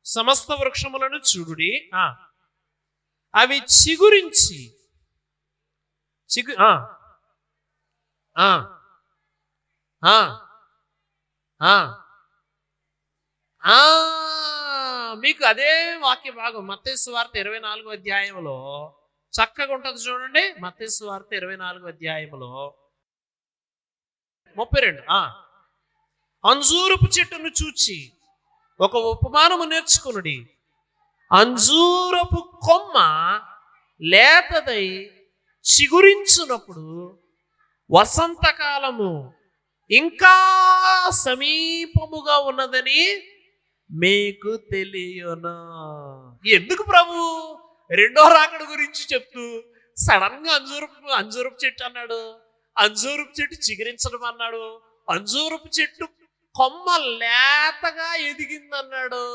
సమస్త వృక్షములను చూడుడి, అవి చిగురించి మీకు అదే వాక్య భాగం మత్తయి సువార్త 24వ అధ్యాయంలో చక్కగా ఉంటుంది చూడండి. మత్తయి సువార్త 24వ అధ్యాయంలో 32. అంజూరపు చెట్టును చూచి ఒక ఉపమానము నేర్చుకునుడి. అంజూరపు కొమ్మ లేతదై చిగురించునప్పుడు వసంతకాలము ఇంకా సమీపముగా ఉన్నదని మీకు తెలియను. ఎందుకు ప్రభు రెండో రాకడ గురించి చెప్తూ సడన్ గా అంజూరపు చెట్టు అన్నాడు, అంజూరపు చెట్టు చిగురించడం అన్నాడు, అంజూరపు చెట్టు కొమ్మ లేతగా ఎదిగిందన్నాడు?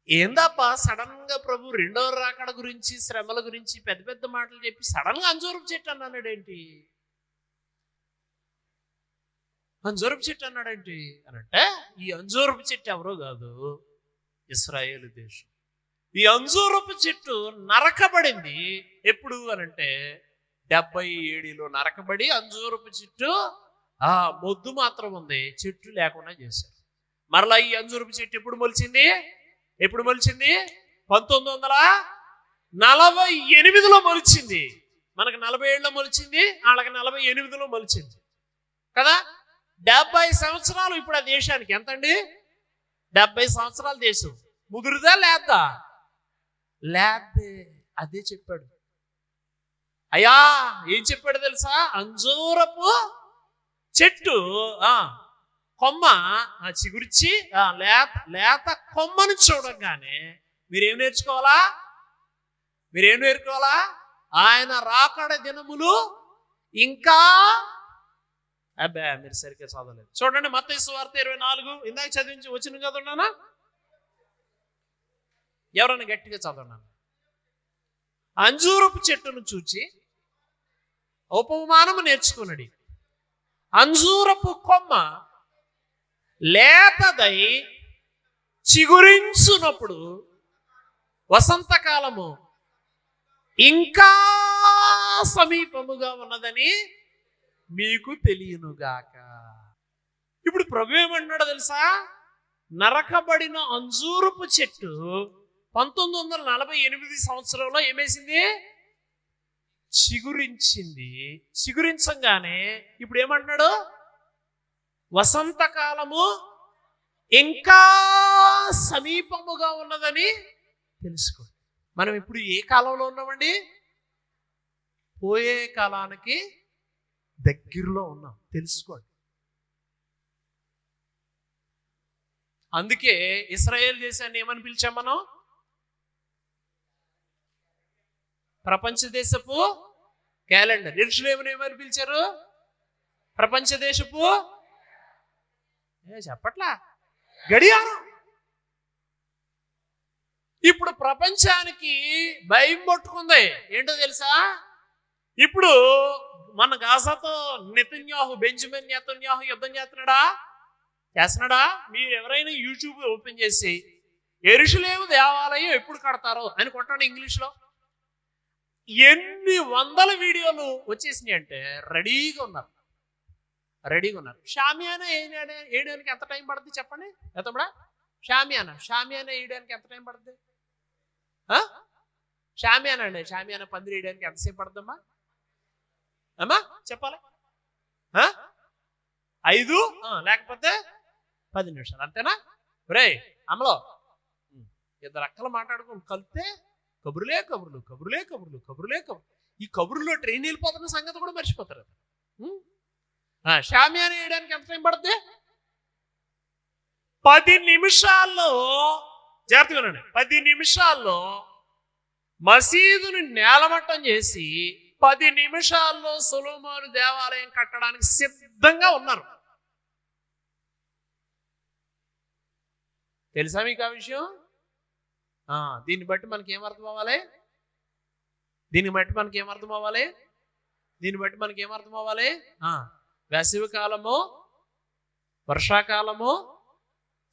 ఏందప్ప సడన్ గా ప్రభు రెండో రాకడ గురించి, శ్రమల గురించి పెద్ద పెద్ద మాటలు చెప్పి సడన్ గా అంజూరపు చెట్టు అన్నాడు ఏంటి? అంజూరపు చెట్టు అన్నాడేంటి అని అంటే, ఈ అంజూరపు చెట్టు ఎవరో కాదు, ఇశ్రాయేలు దేశం. ఈ అంజూరపు చెట్టు నరకబడింది ఎప్పుడు అనంటే 77లో నరకబడి అంజూరపు చెట్టు మొద్దు మాత్రం ఉంది, చెట్టు లేకుండా చేశారు. మరలా ఈ అంజూరపు చెట్టు ఎప్పుడు మొలిచింది? 1948లో మొలిచింది. మనకు 47లో మొలిచింది, వాళ్ళకి 48లో మొలిచింది కదా. 70 సంవత్సరాలు ఇప్పుడు ఆ దేశానికి. ఎంతండి? 70 సంవత్సరాల దేశం. ముదురుదా లేదా? లేదే. అదే చెప్పాడు. అయ్యా ఏం చెప్పాడు తెలుసా? అంజూరపు చెట్టు కొమ్మ చిగురిచి లేత కొమ్మను చూడగానే మీరేం నేర్చుకోవాలా? ఆయన రాకడ దినములు ఇంకా మీరు సరిగ్గా చదవలేదు. చూడండి మత్తయి సువార్త 24 ఇందాక చదివించి వచ్చిన చదవన్నానా? ఎవరైనా గట్టిగా చదవన్నాను. అంజూరపు చెట్టును చూచి ఉపమానము నేర్చుకున్నది. అంజూరపు కొమ్మ లేతదై చిగురించునప్పుడు వసంతకాలము ఇంకా సమీపముగా ఉన్నదని మీకు తెలియనుగాక. ఇప్పుడు ప్రభు ఏమన్నాడో తెలుసా? నరకబడిన అంజూరపు చెట్టు 1948 సంవత్సరంలో ఏమేసింది? చిగురించింది. చిగురించంగానే ఇప్పుడు ఏమంటున్నాడు? వసంతకాలము ఇంకా సమీపముగా ఉన్నదని తెలుసుకోండి. మనం ఇప్పుడు ఏ కాలంలో ఉన్నామండి? పోయే కాలానికి దగ్గరలో ఉన్నాం, తెలుసుకోండి. అందుకే ఇశ్రాయేల్ దేశాన్ని ఏమని పిలిచాం మనం? ప్రపంచ దేశపు క్యాలెండర్. యెరూషలేమును ఏమని పిలిచారు? ప్రపంచ దేశపు చెప్పట్లా గడియారం. ఇప్పుడు ప్రపంచానికి భయం పట్టుకుంది. ఏంటో తెలుసా? ఇప్పుడు మన గాజాతో బెంజమిన్ నెతన్యాహు యుద్ధం చేస్తున్నాడా? మీరు ఎవరైనా యూట్యూబ్ ఓపెన్ చేసి యెరూషలేము దేవాలయం ఎప్పుడు కడతారో అని కొట్టండి ఇంగ్లీష్లో. ఎన్ని వందల వీడియోలు వచ్చేసినాయి అంటే రెడీగా ఉన్నారు. షామియానా వేయడానికి ఎంత టైం పడుతుంది చెప్పండి తమ్ముడా? షామియానా వేయడానికి ఎంత టైం పడుతుంది? షామియానా పందిరి వేయడానికి ఎంతసేపు పడుతుందమ్మా? చెప్పాలి. 5 లేకపోతే 10 నిమిషాలు, అంతేనా? రే అమలో ఇద్దరు అక్కలు మాట్లాడుకుని కలిస్తే కబురులే. ఈ కబురులో ట్రైన్ వెళ్ళిపోతున్న సంగతి కూడా మర్చిపోతారు. షామియానా వేయడానికి ఎంత టైం పడుతుంది? 10 నిమిషాల్లో, జాగ్రత్తగా వినండి, 10 నిమిషాల్లో మసీదును నేలమట్టం చేసి 10 నిమిషాల్లో సొలొమోను దేవాలయం కట్టడానికి సిద్ధంగా ఉన్నారు. తెలుసా మీకు ఆ విషయం? దీన్ని బట్టి మనకి ఏమర్థం అవ్వాలి? వేసవి కాలము, వర్షాకాలము,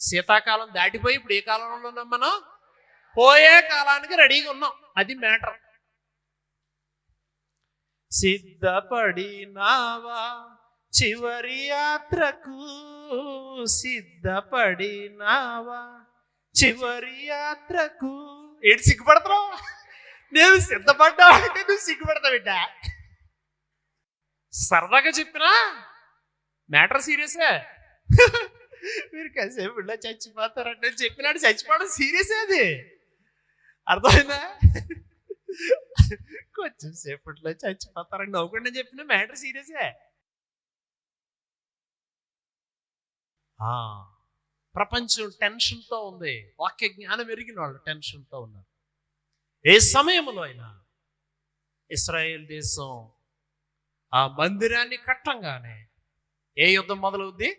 శీతాకాలం దాటిపోయి ఇప్పుడు ఏ కాలంలో ఉన్నాం మనం? పోయే కాలానికి రెడీగా ఉన్నాం. అది మ్యాటర్. సిద్ధపడినావా చివరి యాత్రకు? ఏంటి సిగ్గుపడతావు? నేను సిద్ధపడ్డా అంటే నువ్వు సిగ్గుపడతావు బిడ్డ. సరదాగా చెప్పినా మ్యాటర్ సీరియసే. మీరు కాసేపులో చచ్చిపోతారంటే చెప్పినాడు, చచ్చిపోవడం సీరియసే. అది అర్థమైందా? కొంచెం సేపట్లో చచ్చిపోతారని నవ్వుకుండా చెప్పిన మ్యాటర్ సీరియసే. ప్రపంచం టెన్షన్తో ఉంది. వాక్య జ్ఞానం ఎరిగిన వాళ్ళు టెన్షన్తో ఉన్నారు. ఏ సమయంలో అయినా ఇశ్రాయేల్ దేశం ఆ మందిరాన్ని కట్టంగానే ఏ యుద్ధం మొదలవుద్ది?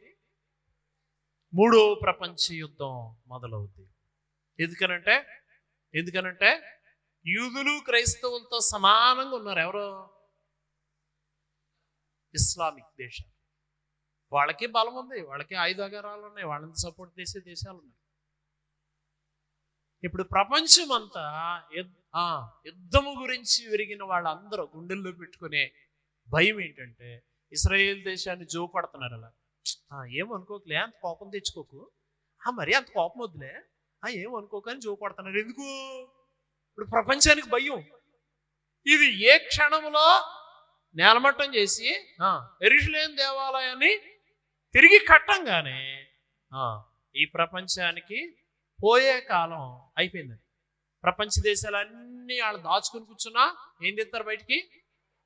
3వ ప్రపంచ యుద్ధం మొదలవుద్ది. ఎందుకనంటే యూదులు క్రైస్తవులతో సమానంగా ఉన్నారు. ఎవరు? ఇస్లామిక్ దేశాలు. వాళ్ళకి బలం ఉంది, వాళ్ళకి ఆయుధాగారాలు ఉన్నాయి, వాళ్ళని సపోర్ట్ చేసే దేశాలు ఉన్నాయి. ఇప్పుడు ప్రపంచం అంతా యుద్ధము గురించి విరిగిన వాళ్ళందరూ గుండెల్లో పెట్టుకునే భయం ఏంటంటే ఇశ్రాయేల్ దేశాన్ని జోపడుతున్నారు. అలా ఏమనుకోకలే, అంత కోపం తెచ్చుకోకు, మరి అంత కోపం వద్దులే, ఏమనుకోకు అని జోపడుతున్నారు. ఎందుకు? ఇప్పుడు ప్రపంచానికి భయం. ఇది ఏ క్షణంలో నేలమట్టం చేసి యెరూషలేము దేవాలయాన్ని తిరిగి కట్టంగానే ఈ ప్రపంచానికి పోయే కాలం అయిపోయింది. ప్రపంచ దేశాలన్నీ వాళ్ళు దాచుకుని కూర్చున్నా ఏం తెస్తారు బయటికి?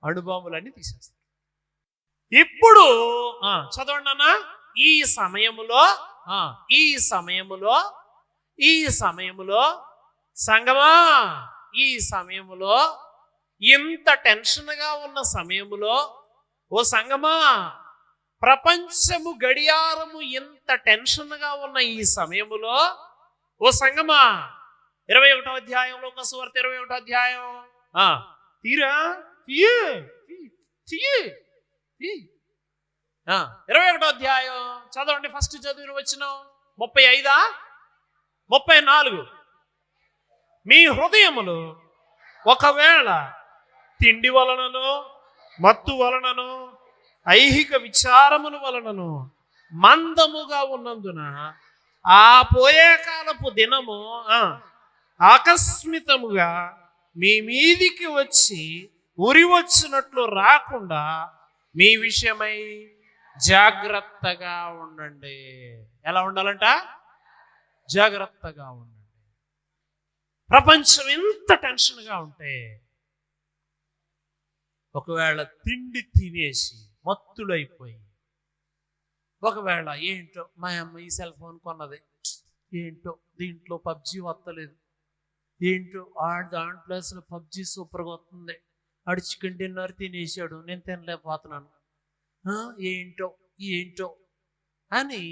అణుబాంబులన్నీ తీసేస్తారు. ఇప్పుడు చదవండి అన్న. ఈ సమయములో సంగమా, ఈ సమయములో, ఇంత టెన్షన్గా ఉన్న సమయములో, ఓ సంగమా, ప్రపంచము గడియారము ఇంత టెన్షన్గా ఉన్న ఈ సమయములో, ఓ సంగమా, 21వ అధ్యాయంలో లూకా సువార్త 21వ అధ్యాయం తీరా 21వ అధ్యాయం చదవండి. ఫస్ట్ చదివిన వచనం 35 34. మీ హృదయములు ఒకవేళ తిండి వలనను, మత్తు వలనను, ఐహిక విచారముల వలనను మందముగా ఉన్నందున ఆ పోయే కాలపు దినము ఆకస్మితముగా మీ మీదికి వచ్చి ఉరి వచ్చినట్లు రాకుండా మీ విషయమై జాగ్రత్తగా ఉండండి. ఎలా ఉండాలంట? జాగ్రత్తగా ఉండండి. ప్రపంచం ఎంత టెన్షన్గా ఉంటే ఒకవేళ తిండి తినేసి మత్తులైపోయి, ఒకవేళ ఏంటో మా అమ్మ ఈ సెల్ ఫోన్ కొన్నది, ఏంటో దీంట్లో పబ్జీ వస్తలేదు, ఏంటో దాంట్లో అసలు పబ్జీ సూపర్గా వస్తుంది, ఆడు చికెన్ డిన్నర్ తినేసాడు, నేను తినలేకపోతున్నాను, ఏంటో ఏంటో అని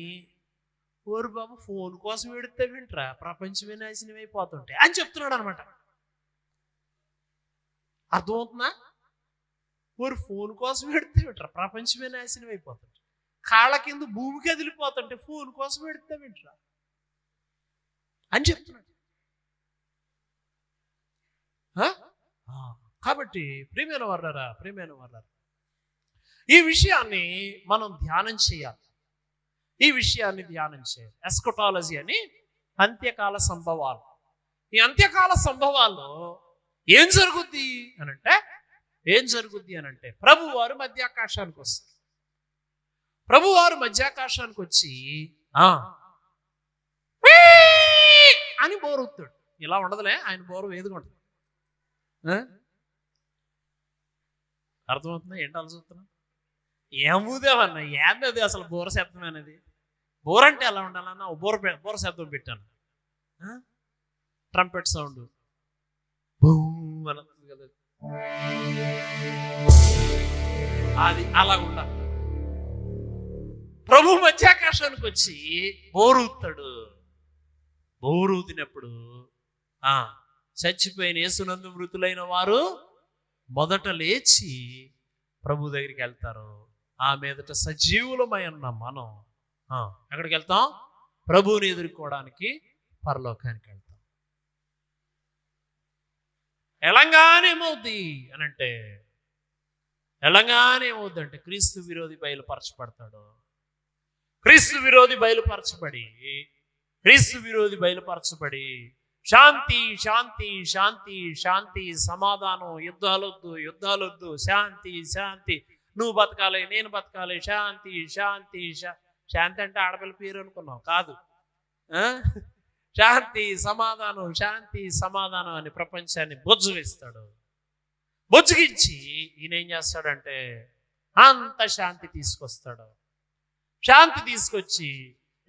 ఓరు బాబు ఫోన్ కోసం పెడితే వింటరా ప్రపంచమే నాశనం అయిపోతుంటే అని చెప్తున్నాడు అనమాట. అర్థమవుతుందా? ఓరు ఫోన్ కోసం పెడితే వింటరా ప్రపంచమే నాశనం అయిపోతుంటే, కాళ్ళ కింద భూమికి వదిలిపోతుంటే ఫోన్ కోసం పెడితే వింటరా అని చెప్తున్నాడు. కాబట్టి ప్రియమైన వారలారా, ఈ విషయాన్ని మనం ధ్యానం చేయాలి. ఎస్కటాలజీ అని అంత్యకాల సంభవాలు. ఈ అంత్యకాల సంభవాల్లో ఏం జరుగుద్ది అనంటే ప్రభువారు మధ్యాకాశానికి వస్తారు. ప్రభువారు మధ్యాకాశానికి వచ్చి అని బోరుతాడు. ఇలా ఉండదులే, ఆయన బోరు వేదిగా ఉంటుంది. అర్థమవుతుందా? ఏంటి ఆలోచిస్తున్నా? ఏముదేమన్నా ఏంది అది అసలు బోర శబ్దం అనేది? బోర అంటే ఎలా ఉండాలన్నా బోర శబ్దం పెట్టాను, ట్రంపెట్ సౌండ్ అని కదా, అది అలా ఉండాలి. ప్రభు మధ్యాకాశానికి వచ్చి బోరుతాడు. బోరుతినప్పుడు చచ్చిపోయిన యేసునందు మృతులైన వారు మొదట లేచి ప్రభు దగ్గరికి వెళ్తారు. ఆ మీదట సజీవులమై ఉన్న మనం ఎక్కడికి వెళ్తాం? ప్రభువుని ఎదుర్కోవడానికి పరలోకానికి వెళ్తాం. ఎలాగానే ఏమవుద్ది అంటే క్రీస్తు విరోధి బయలుపరచబడతాడు. క్రీస్తు విరోధి బయలుపరచబడి శాంతి శాంతి శాంతి శాంతి, సమాధానం, యుద్ధాలొద్దు, శాంతి, నువ్వు బతకాలి, నేను బతకాలి, శాంతి శాంతి శాంతి అంటే ఆడపిల్ల పేరు అనుకున్నావు, కాదు. శాంతి సమాధానం అని ప్రపంచాన్ని బొజ్జుగించి ఈయన ఏం చేస్తాడంటే అంత శాంతి తీసుకొస్తాడు. శాంతి తీసుకొచ్చి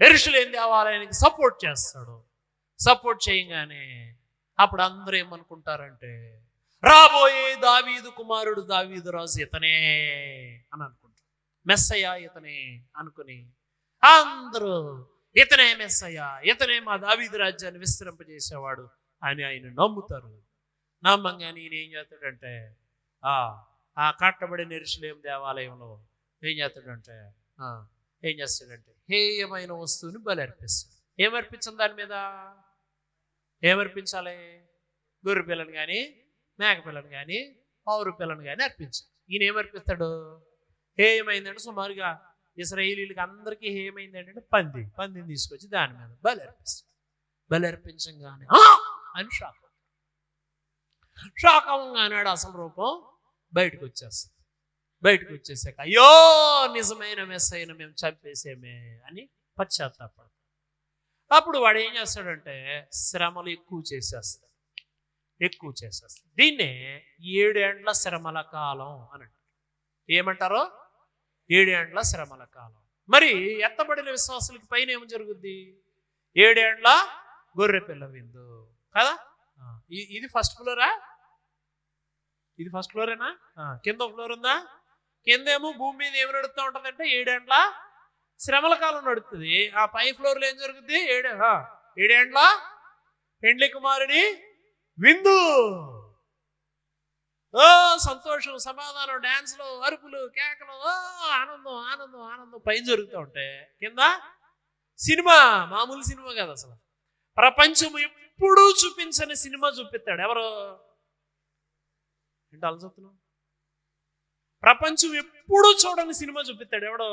యెరూషలేము దేవాలయానికి సపోర్ట్ చేస్తాడు. సపోర్ట్ చేయగానే అప్పుడు అందరూ ఏమనుకుంటారంటే రాబోయే దావీదు కుమారుడు, దావీదు రాజు ఇతనే అని అనుకుంటారు. మెస్సయ్య ఇతనే అనుకుని అందరూ ఇతనే మెస్సయ్య, ఇతనే మా దావీదు రాజ్యాన్ని విస్తరింపజేసేవాడు అని ఆయన నమ్ముతారు. నమ్మంగానే ఈయన ఏం చేస్తాడంటే ఆ కట్టబడిన యెరూషలేము దేవాలయంలో ఏం చేస్తాడంటే హేయమైన వస్తువుని బలి అర్పిస్తాడు. ఏమర్పించాలి? దాని మీద ఏమర్పించాలి? గొర్రె పిల్లని కానీ, మేక పిల్లని కానీ, పౌరు పిల్లని కానీ అర్పించాలి. ఈయన ఏమర్పిస్తాడు? హేయమైందంటే సుమారుగా ఇశ్రాయేలీయులకి అందరికీ హేయమైంది ఏంటంటే పందిని తీసుకొచ్చి దాని మీద బలి అర్పిస్తాడు. బలి అర్పించగానే అని షాక్ అవ్వగానే అసలు రూపం బయటకు వచ్చేసాక అయ్యో నిజమైన మెస్సయ్యను మేము చంపేసేమే అని పశ్చాత్తాపడతాడు. అప్పుడు వాడు ఏం చేస్తాడంటే శ్రమలు ఎక్కువ చేసేస్తాడు. దీన్నే 7 ఏండ్ల శ్రమల కాలం అని అంటారు. ఏమంటారు? 7 ఏండ్ల శ్రమల కాలం. మరి ఎత్తబడిన విశ్వాసులకి పైన ఏం జరుగుద్ది? 7 ఏండ్ల గొర్రె పిల్ల విందు కదా. ఇది ఫస్ట్ ఫ్లోరా? ఇది ఫస్ట్ ఫ్లోరేనా? కింద ఒక ఫ్లోర్ ఉందా? కిందేమో భూమి మీద ఏమి నడుస్తూ ఉంటుందంటే 7 ఏండ్ల శ్రమల కాలం నడుస్తుంది. ఆ పై ఫ్లోర్లో ఏం జరుగుద్ది? 7 ఏండ్ల పెండ్లి కుమారుని విందు. సంతోషం, సమాధానం, డాన్స్లు, అరుపులు, కేకలు, ఆనందం పైన జరుగుతూ ఉంటే కింద సినిమా, మామూలు సినిమా కాదు అసలు. ప్రపంచం ఎప్పుడూ చూపించని సినిమా చూపిస్తాడు. ఎవరు? ఏంటి అలా చెప్తున్నావు? ప్రపంచం ఎప్పుడూ చూడని సినిమా చూపిస్తాడు. ఎవడో?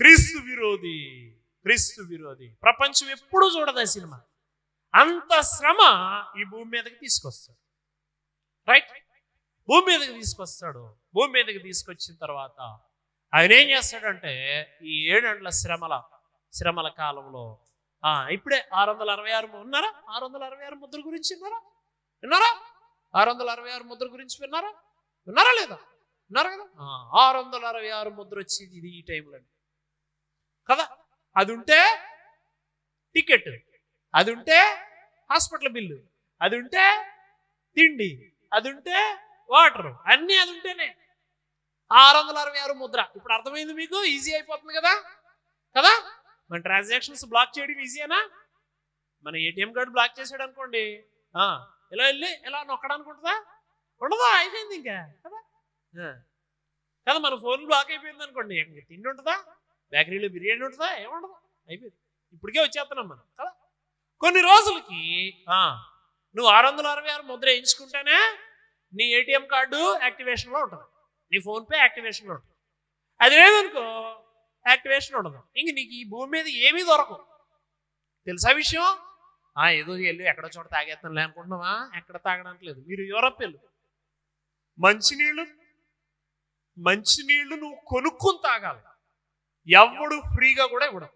క్రీస్తు విరోధి. ప్రపంచం ఎప్పుడూ చూడదు ఆ సినిమా. అంత శ్రమ ఈ భూమి మీదకి తీసుకొస్తాడు. రైట్? భూమి మీదకి తీసుకొచ్చిన తర్వాత ఆయన ఏం చేస్తాడంటే ఈ 7 ఏండ్ల శ్రమల కాలంలో ఇప్పుడే 666 ఉన్నారా? 666 ముద్ర గురించి విన్నారా? 666 ముద్ర గురించి విన్నారా లేదా? విన్నారా కదా? 666 ముద్ర వచ్చింది ఇది ఈ టైంలో కదా. అది ఉంటే టికెట్, అది ఉంటే హాస్పిటల్ బిల్లు, అది ఉంటే తిండి, అది ఉంటే వాటర్, అన్నీ అది ఉంటేనే 666 ముద్ర. ఇప్పుడు అర్థమైంది మీకు? ఈజీ అయిపోతుంది కదా. మన ట్రాన్సాక్షన్స్ బ్లాక్ చేయడం ఈజీయేనా? మన ఏటీఎం కార్డు బ్లాక్ చేసాడు అనుకోండి, ఇలా వెళ్ళి ఇలా నొక్కడానికి ఉండదా? అయిపోయింది ఇంకా కదా. మన ఫోన్ బ్లాక్ అయిపోయింది అనుకోండి, తిండి ఉంటుందా? బేకరీలో బిర్యానీ ఉంటుందా? ఏముండదు, అయిపోయింది. ఇప్పటికే వచ్చేస్తున్నాం మనం కదా. కొన్ని రోజులకి నువ్వు 666 ముద్ర వేయించుకుంటేనే నీ ఏటీఎం కార్డు యాక్టివేషన్లో ఉంటుంది, నీ ఫోన్పే యాక్టివేషన్లో ఉంటుంది. అది లేదనుకో యాక్టివేషన్ ఉండదు. ఇంక నీకు ఈ భూమి మీద ఏమీ దొరకవు. తెలుసా విషయం? ఏదో వెళ్ళి ఎక్కడో చోట తాగేస్తానులే అనుకుంటున్నావా? ఎక్కడ తాగడానికి లేదు. మీరు యూరప్ వెళ్ళు, మంచినీళ్ళు నువ్వు కొనుక్కుని తాగాలి. ఎవడు ఫ్రీగా కూడా ఇవ్వడం.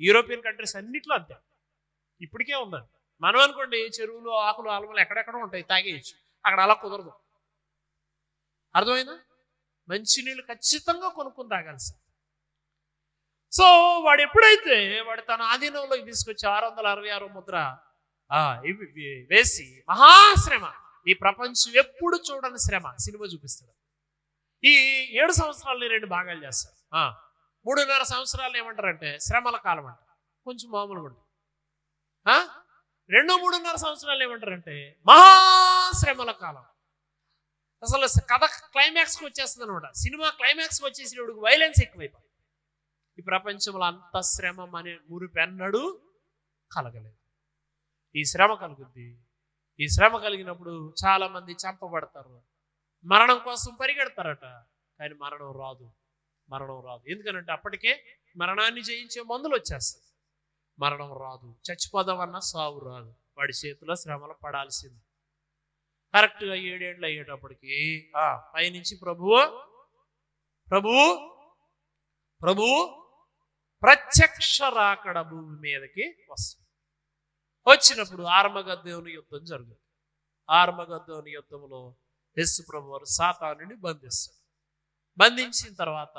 యూరోపియన్ కంట్రీస్ అన్నిట్లో అంతే. ఇప్పటికే ఉందండి. మనం అనుకోండి చెరువులు, ఆకులు, ఆలమలు ఎక్కడెక్కడో ఉంటాయి, తాగేయచ్చు. అక్కడ అలా కుదరదు. అర్థమైందా? మంచినీళ్ళు ఖచ్చితంగా కొనుక్కుని తాగాల్సి. సో వాడు ఎప్పుడైతే తన ఆధీనంలోకి తీసుకొచ్చి 666 ముద్ర వేసి మహాశ్రమ, ఈ ప్రపంచం ఎప్పుడు చూడని శ్రమ సినిమా చూపిస్తాడు. ఈ 7 సంవత్సరాలని 2 భాగాలు చేస్తారు. 3.5 సంవత్సరాలు ఏమంటారంటే శ్రమల కాలం అంట, కొంచెం మామూలుగా ఉంటుంది. 3.5 సంవత్సరాలు ఏమంటారంటే మహాశ్రమల కాలం. అసలు కథ క్లైమాక్స్కి వచ్చేస్తుంది అనమాట. సినిమా క్లైమాక్స్కి వచ్చేసినప్పుడు వైలెన్స్ ఎక్కువైపోయింది. ఈ ప్రపంచంలో అంత శ్రమ అనే మురిపెన్నడు కలగలేదు. ఈ శ్రమ కలుగుద్ది. ఈ శ్రమ కలిగినప్పుడు చాలా మంది చంపబడతారు, మరణం కోసం పరిగెడతారట. కానీ మరణం రాదు. ఎందుకనంటే అప్పటికే మరణాన్ని జయించే మందులు వచ్చేస్తాయి. మరణం రాదు. చచ్చిపోదామన్నా సావు రాదు. వాడి చేతిలో శ్రమలు పడాల్సింది. కరెక్ట్గా 7 ఏళ్ళు అయ్యేటప్పటికి పైనుంచి ప్రభువు ప్రత్యక్ష రాకడ భూమి మీదకి వస్తుంది. వచ్చినప్పుడు ఆర్మగద్దోని యుద్ధం జరుగుతుంది. ఆర్మగద్దోని యుద్ధంలో యేసు ప్రభు వారు సాతానుని బంధిస్తాడు. బంధించిన తర్వాత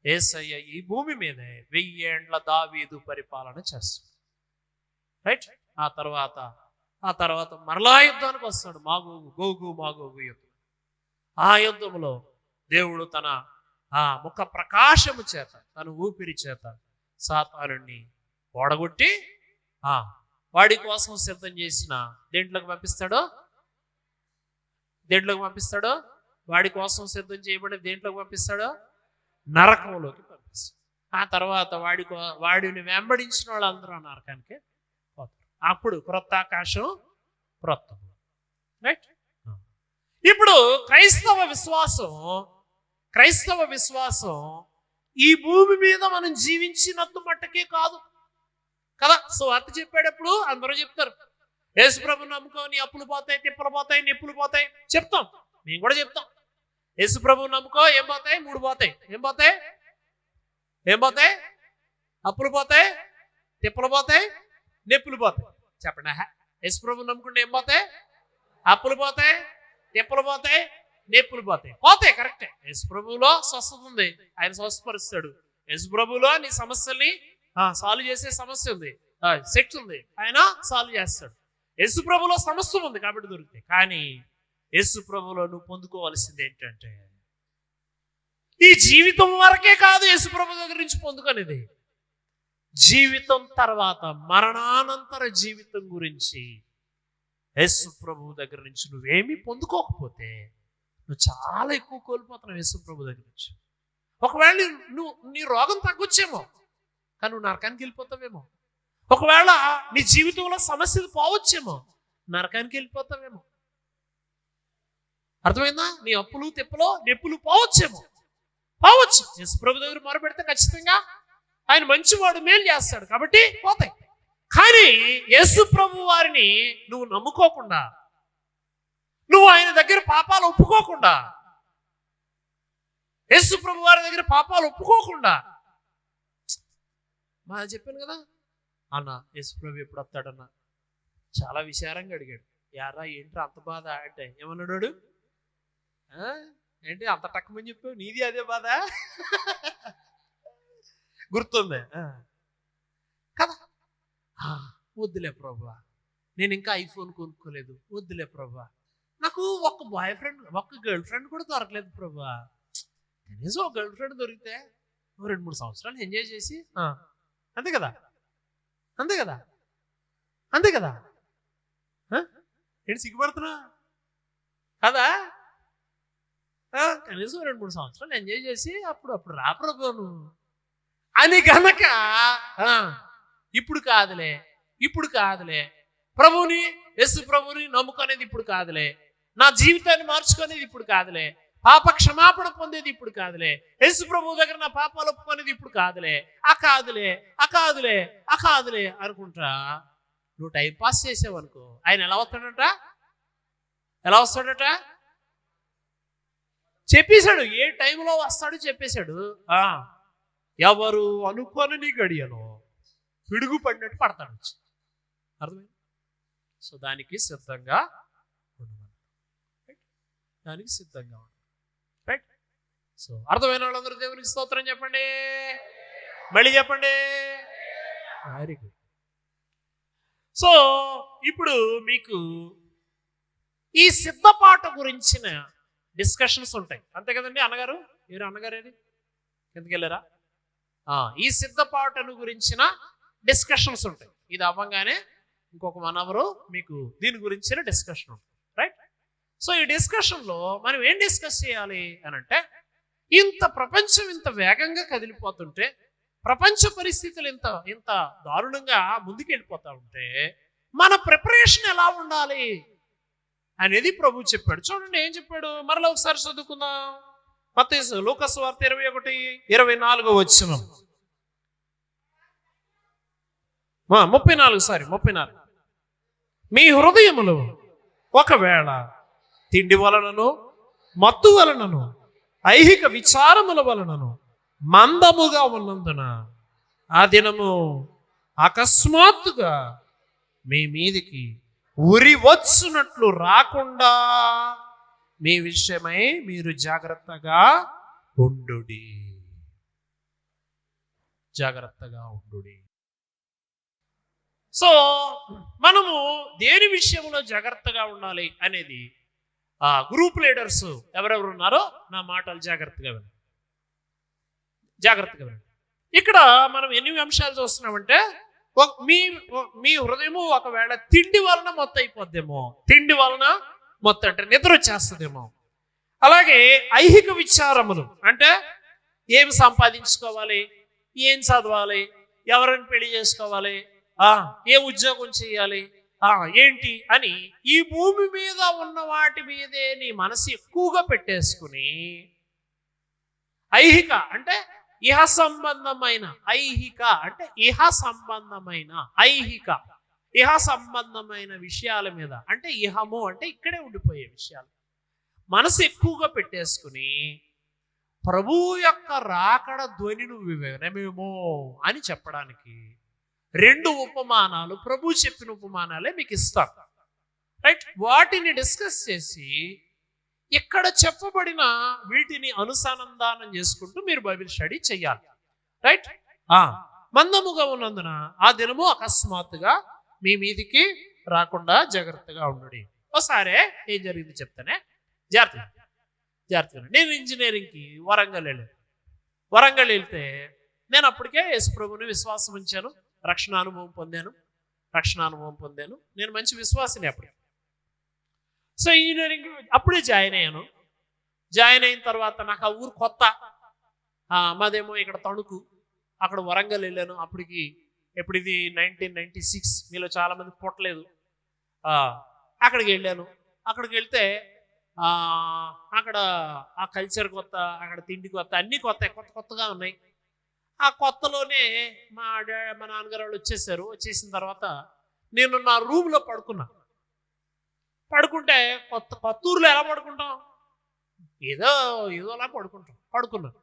యేసయ్య ఈ భూమి మీదే 1000 ఏండ్ల దావీదు పరిపాలన చేస్తాడు. రైట్. ఆ తర్వాత మరలా యుద్ధానికి వస్తాడు. మాగోగు యుద్ధం. ఆ యుద్ధంలో దేవుడు తన ముఖ ప్రకాశము చేత, తన ఊపిరి చేత సాతానుని ఓడగొట్టి వాడి కోసం సిద్ధం చేసిన దేంట్లోకి పంపిస్తాడో వాడి కోసం సిద్ధం చేయబడి దేంట్లోకి పంపిస్తాడో నరకంలోకి పంపిస్తాడు. ఆ తర్వాత వాడిని వెంబడించిన వాళ్ళందరూ నరకానికి పోతారు. అప్పుడు క్రొత్త ఆకాశం, క్రొత్త భూమి. రైట్. ఇప్పుడు క్రైస్తవ విశ్వాసం ఈ భూమి మీద మనం జీవించినంత మట్టుకే కాదు కదా. సో అర్థ చెప్పేటప్పుడు అందరూ చెప్తారు, యేసు ప్రభువుని నమ్ముకో, నీ అప్పులు పోతాయి, తిప్పలు పోతాయి, నిప్పులు పోతాయి చెప్తాం. మేము కూడా చెప్తాం. యేసు ప్రభువుని నమ్ముకో, ఏం పోతాయి? 3 పోతాయి. ఏం పోతాయి? అప్పులు పోతాయి, తిప్పలు పోతాయి, నిప్పులు పోతాయి. చెప్పండి. యేసు ప్రభువుని నమ్ముకుంటే ఏం పోతాయి? అప్పులు పోతాయి, తిప్పలు పోతాయి, నొప్పులు పోతాయి. కరెక్టే. యేసు ప్రభువులో స్వస్థత ఉంది, ఆయన స్వస్థపరుస్తాడు. యేసు ప్రభువులో నీ సమస్యల్ని సాల్వ్ చేసే సమస్య ఉంది, శక్తి ఉంది, ఆయన సాల్వ్ చేస్తాడు. యేసు ప్రభువులో సమస్య ఉంది కాబట్టి దొరుకుతాయి. కానీ యేసు ప్రభువులో నువ్వు పొందుకోవాల్సింది ఏంటంటే ఈ జీవితం వరకే కాదు యేసు ప్రభు దగ్గర నుంచి పొందుకునేది. జీవితం తర్వాత మరణానంతర జీవితం గురించి యేసు ప్రభు దగ్గర నుంచి నువ్వేమీ పొందుకోకపోతే నువ్వు చాలా ఎక్కువ కోల్పోతున్నావు యేసు ప్రభు దగ్గర నుంచి. ఒకవేళ నీ రోగం తగ్గొచ్చేమో, కానీ నువ్వు నరకానికి వెళ్ళిపోతావేమో. ఒకవేళ నీ జీవితంలో సమస్యలు పోవచ్చేమో, నరకానికి వెళ్ళిపోతావేమో. అర్థమైందా? నీ అప్పులు, తిప్పలు, నొప్పులు పోవచ్చు. యేసు ప్రభు దగ్గర మొరపెడితే ఖచ్చితంగా ఆయన మంచివాడు, మేలు చేస్తాడు కాబట్టి పోతాయి. కానీ యేసు ప్రభు వారిని నువ్వు నమ్ముకోకుండా, నువ్వు ఆయన దగ్గర పాపాలు ఒప్పుకోకుండా, యేసు ప్రభు వారి దగ్గర పాపాలు ఒప్పుకోకుండా, చెప్పాను కదా, అన్న యేసుప్రభు ఎప్పుడు వస్తాడన్నా? చాలా విచారంగా అడిగాడు. యారా ఏంట్రా అంత బాధ అంటే ఏమన్నాడు? ఏంటి అంత టక్కమని చెప్పావు, నీది అదే బాధ? గుర్తుంది కదా? వద్దులే ప్రభా, నేను ఇంకా ఐఫోన్ కొనుక్కోలేదు, వద్దులే ప్రభా, నాకు ఒక్క బాయ్ ఫ్రెండ్ ఒక్క గర్ల్ ఫ్రెండ్ కూడా దొరకలేదు ప్రభా, కనీసం ఒక గర్ల్ ఫ్రెండ్ దొరికితే 2-3 సంవత్సరాలు ఎంజాయ్ చేసి అంతే కదా, అంతే కదా, అంతే కదా. ఏంటి సిగ్గుపడుతున్నా కదా? కనీసం 2-3 సంవత్సరాలు ఎంజాయ్ చేసి అప్పుడు రా ప్రభు నువ్వు అని కనుక ఇప్పుడు కాదులే ప్రభుని, యేసు ప్రభుని నమ్ముకునేది ఇప్పుడు కాదులే, నా జీవితాన్ని మార్చుకునేది ఇప్పుడు కాదులే, పాప క్షమాపణ పొందేది ఇప్పుడు కాదులే, యేసు ప్రభు దగ్గర నా పాపాలు ఒప్పుకునేది ఇప్పుడు కాదులే, కాదులే అనుకుంటా నువ్వు టైం పాస్ చేసావనుకో, ఆయన ఎలా వస్తాడట చెప్పేశాడు. ఏ టైంలో వస్తాడో చెప్పేశాడు. ఎవరు అనుకోని గడియలో పిడుగు పడినట్టు పడతాడు వచ్చి. అర్థమైంది? సో దానికి సిద్ధంగా ఉండమని, దానికి సిద్ధంగా ఉండాలి. రైట్? సో అర్థమైన వాళ్ళందరూ దేవునికి స్తోత్రం చెప్పండి, మళ్ళీ చెప్పండి. Very good. సో ఇప్పుడు మీకు ఈ సిద్ధపాటు గురించిన డిస్కషన్స్ ఉంటాయి, అంతే కదండి? అన్నగారు అన్నగారేది ఎందుకు వెళ్ళారా? ఈ సిద్ధపాటును గురించిన డిస్కషన్స్ ఉంటాయి. ఇది అవ్వగానే ఇంకొక 1 అవర్ మీకు దీని గురించిన డిస్కషన్ ఉంటుంది. రైట్? సో ఈ డిస్కషన్లో మనం ఏం డిస్కస్ చేయాలి అని అంటే, ప్రపంచం ఇంత వేగంగా కదిలిపోతుంటే, ప్రపంచ పరిస్థితులు ఇంత దారుణంగా ముందుకెళ్ళిపోతూ ఉంటే మన ప్రిపరేషన్ ఎలా ఉండాలి అనేది ప్రభు చెప్పాడు. చూడండి ఏం చెప్పాడు, మరలా ఒకసారి చదువుకుందాం. మత్తయి లూకాసు వార్త 21:24 వచనం, 34. మీ హృదయములు ఒకవేళ తిండి వలనను, మత్తు వలనను, ఐహిక విచారముల వలనను మందముగా ఉన్నందున ఆ దినము అకస్మాత్తుగా మీ మీదికి ఉరి వచ్చునట్లు రాకుండా మీ విషయమై మీరు జాగ్రత్తగా ఉండుడి. సో మనము దేని విషయంలో జాగ్రత్తగా ఉండాలి అనేది గ్రూప్ లీడర్స్ ఎవరెవరు ఉన్నారో నా మాటలు జాగ్రత్తగా వినండి. ఇక్కడ మనం ఎన్ని అంశాలు చూస్తున్నామంటే, మీ హృదయము ఒకవేళ తిండి వలన మొత్తం అయిపోద్దేమో, తిండి వలన మొత్తం అంటే నిద్ర వచ్చేస్తుందేమో. అలాగే ఐహిక విచారములు అంటే ఏం సంపాదించుకోవాలి, ఏం చదవాలి, ఎవరిని పెళ్లి చేసుకోవాలి, ఏ ఉద్యోగం చేయాలి, ఏంటి అని ఈ భూమి మీద ఉన్న వాటి మీదే నీ మనసు ఎక్కువగా పెట్టేసుకుని, ఐహిక అంటే ఇహ సంబంధమైన, ఐహిక అంటే ఇహ సంబంధమైన విషయాల మీద, అంటే ఇహము అంటే ఇక్కడే ఉండిపోయే విషయాలు మనసు ఎక్కువగా పెట్టేసుకుని, ప్రభువు యొక్క రాకడ ధ్వని నువ్వు వినమేమో అని చెప్పడానికి 2 ఉపమానాలు, ప్రభు చెప్పిన ఉపమానాలే మీకు ఇస్తాను. రైట్? వాటిని డిస్కస్ చేసి ఇక్కడ చెప్పబడిన వీటిని అనుసంధానం చేసుకుంటూ మీరు బైబిల్ స్టడీ చెయ్యాలి. రైట్? మందముగా ఉన్నందున ఆ దినము అకస్మాత్తుగా మీ మీదికి రాకుండా జాగ్రత్తగా ఉండండి. ఒకసారి ఏం జరిగింది చెప్తానే, జాగ్రత్తగా. నేను ఇంజనీరింగ్కి వరంగల్ వెళ్తే నేను అప్పటికే యేసుప్రభుని విశ్వాసం ఉంచాను, రక్షణ అనుభవం పొందాను. నేను మంచి విశ్వాసిని అప్పుడు. సో ఇంజనీరింగ్ అప్పుడే జాయిన్ అయ్యాను. జాయిన్ అయిన తర్వాత నాకు ఆ ఊరు కొత్త, మాదేమో ఇక్కడ తణుకు, అక్కడ వరంగల్ వెళ్ళాను. అప్పటికి ఎప్పుడు ఇది 1996, మీలో చాలామంది పుట్టలేదు. అక్కడికి వెళ్ళాను. అక్కడికి వెళ్తే అక్కడ ఆ కల్చర్ కొత్త, అక్కడ తిండి కొత్త, అన్నీ కొత్తగా ఉన్నాయి. ఆ కొత్తలోనే మా నాన్నగారు వాళ్ళు వచ్చేసిన తర్వాత నేను నా రూమ్లో పడుకుంటే కొత్త ఊర్లో ఎలా పడుకుంటాం, ఏదోలా పడుకున్నాను.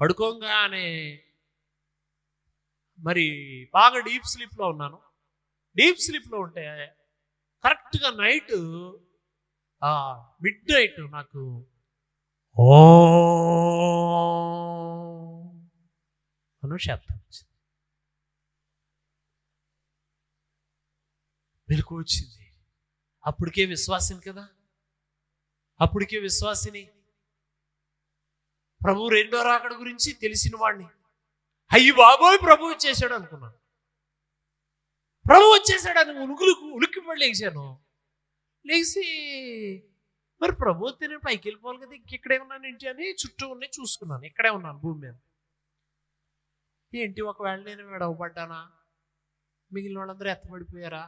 పడుకోగానే మరి బాగా డీప్ స్లీప్లో ఉన్నాను. డీప్ స్లీప్లో ఉంటే కరెక్ట్గా నైట్ మిడ్ నైట్ నాకు ఓ అను శబ్దం వచ్చింది. మెలకు వచ్చింది. అప్పటికే విశ్వాసిని కదా, అప్పటికే విశ్వాసిని, ప్రభు రెండో రాకడ గురించి తెలిసిన వాడిని. అయ్యి బాబోయ్ ప్రభు వచ్చేసాడు అనుకున్నాను. ప్రభు వచ్చేసాడని ఉలిక్కి పడి లేచాను. లేచి మరి ప్రభు వస్తే నేను పైకి వెళ్ళిపోవాలి కదా, ఇక్కడే ఉన్నాను ఏంటి అని చుట్టూ ఉన్నాయి చూసుకున్నాను. ఇక్కడే ఉన్నాను భూమి మీద. ఏంటి ఒకవేళ నేను విడవబడ్డానా, మిగిలిన వాళ్ళందరూ ఎత్తబడిపోయారా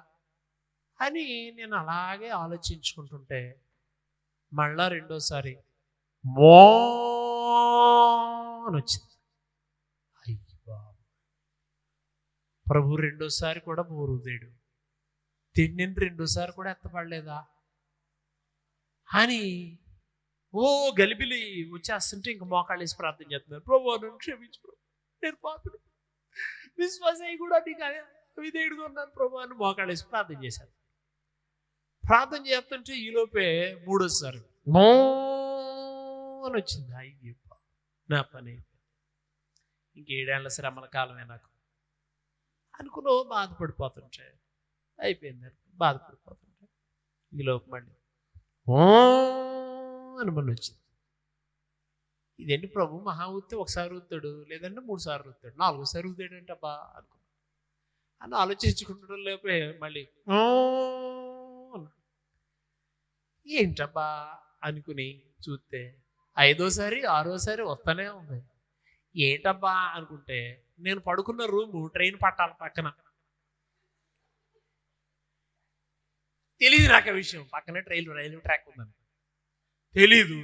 అని నేను అలాగే ఆలోచించుకుంటుంటే మళ్ళా రెండోసారి మో అని వచ్చింది. అయ్యా ప్రభు రెండోసారి కూడా మోరుదేడు, తిండిని రెండోసారి కూడా ఎత్తపడలేదా అని ఓ గలిబిలి వచ్చేస్తుంటే ఇంక మోకాళ్ళు వేసి ప్రార్థన చేస్తున్నారు. ప్రభు నన్ను క్షమించు ప్రభు, నేను పాపను, విశ్వాసయ్యి కూడా నీకు విధేయుడుగా ఉన్నాను ప్రభు అని మోకాళ్ళు వేసి ప్రార్థన చేశాను. ప్రార్థన చేస్తుంటే ఈలోపే మూడోసారి మో అని వచ్చింది. అయ్యప్ప నా పని ఇంకేడేళ్ల శ్రమల కాలమే నాకు అనుకుని బాధపడిపోతుంటే అయిపోయింది. బాధపడిపోతుంటే ఈలోపు మళ్ళీ ఓ అని మళ్ళీ వచ్చింది. ఇదేంటి ప్రభు మహా ఊతే ఒకసారి ఊతాడు, లేదంటే 3 సార్లు ఊతాడు, 4సారి ఊతాడు అంటే అబ్బా అనుకున్నాను. అని ఆలోచించుకుంటూ లేపే మళ్ళీ ఏంటబ్బా అనుకుని చూస్తే 5ఓసారి 6ఓసారి వస్తానే ఉంది. ఏంటబ్బా అనుకుంటే నేను పడుకున్న రూము ట్రైన్ పట్టాల పక్కన. తెలియదు నాకు ఆ విషయం, పక్కనే రైల్వే ట్రాక్ ఉందని తెలీదు.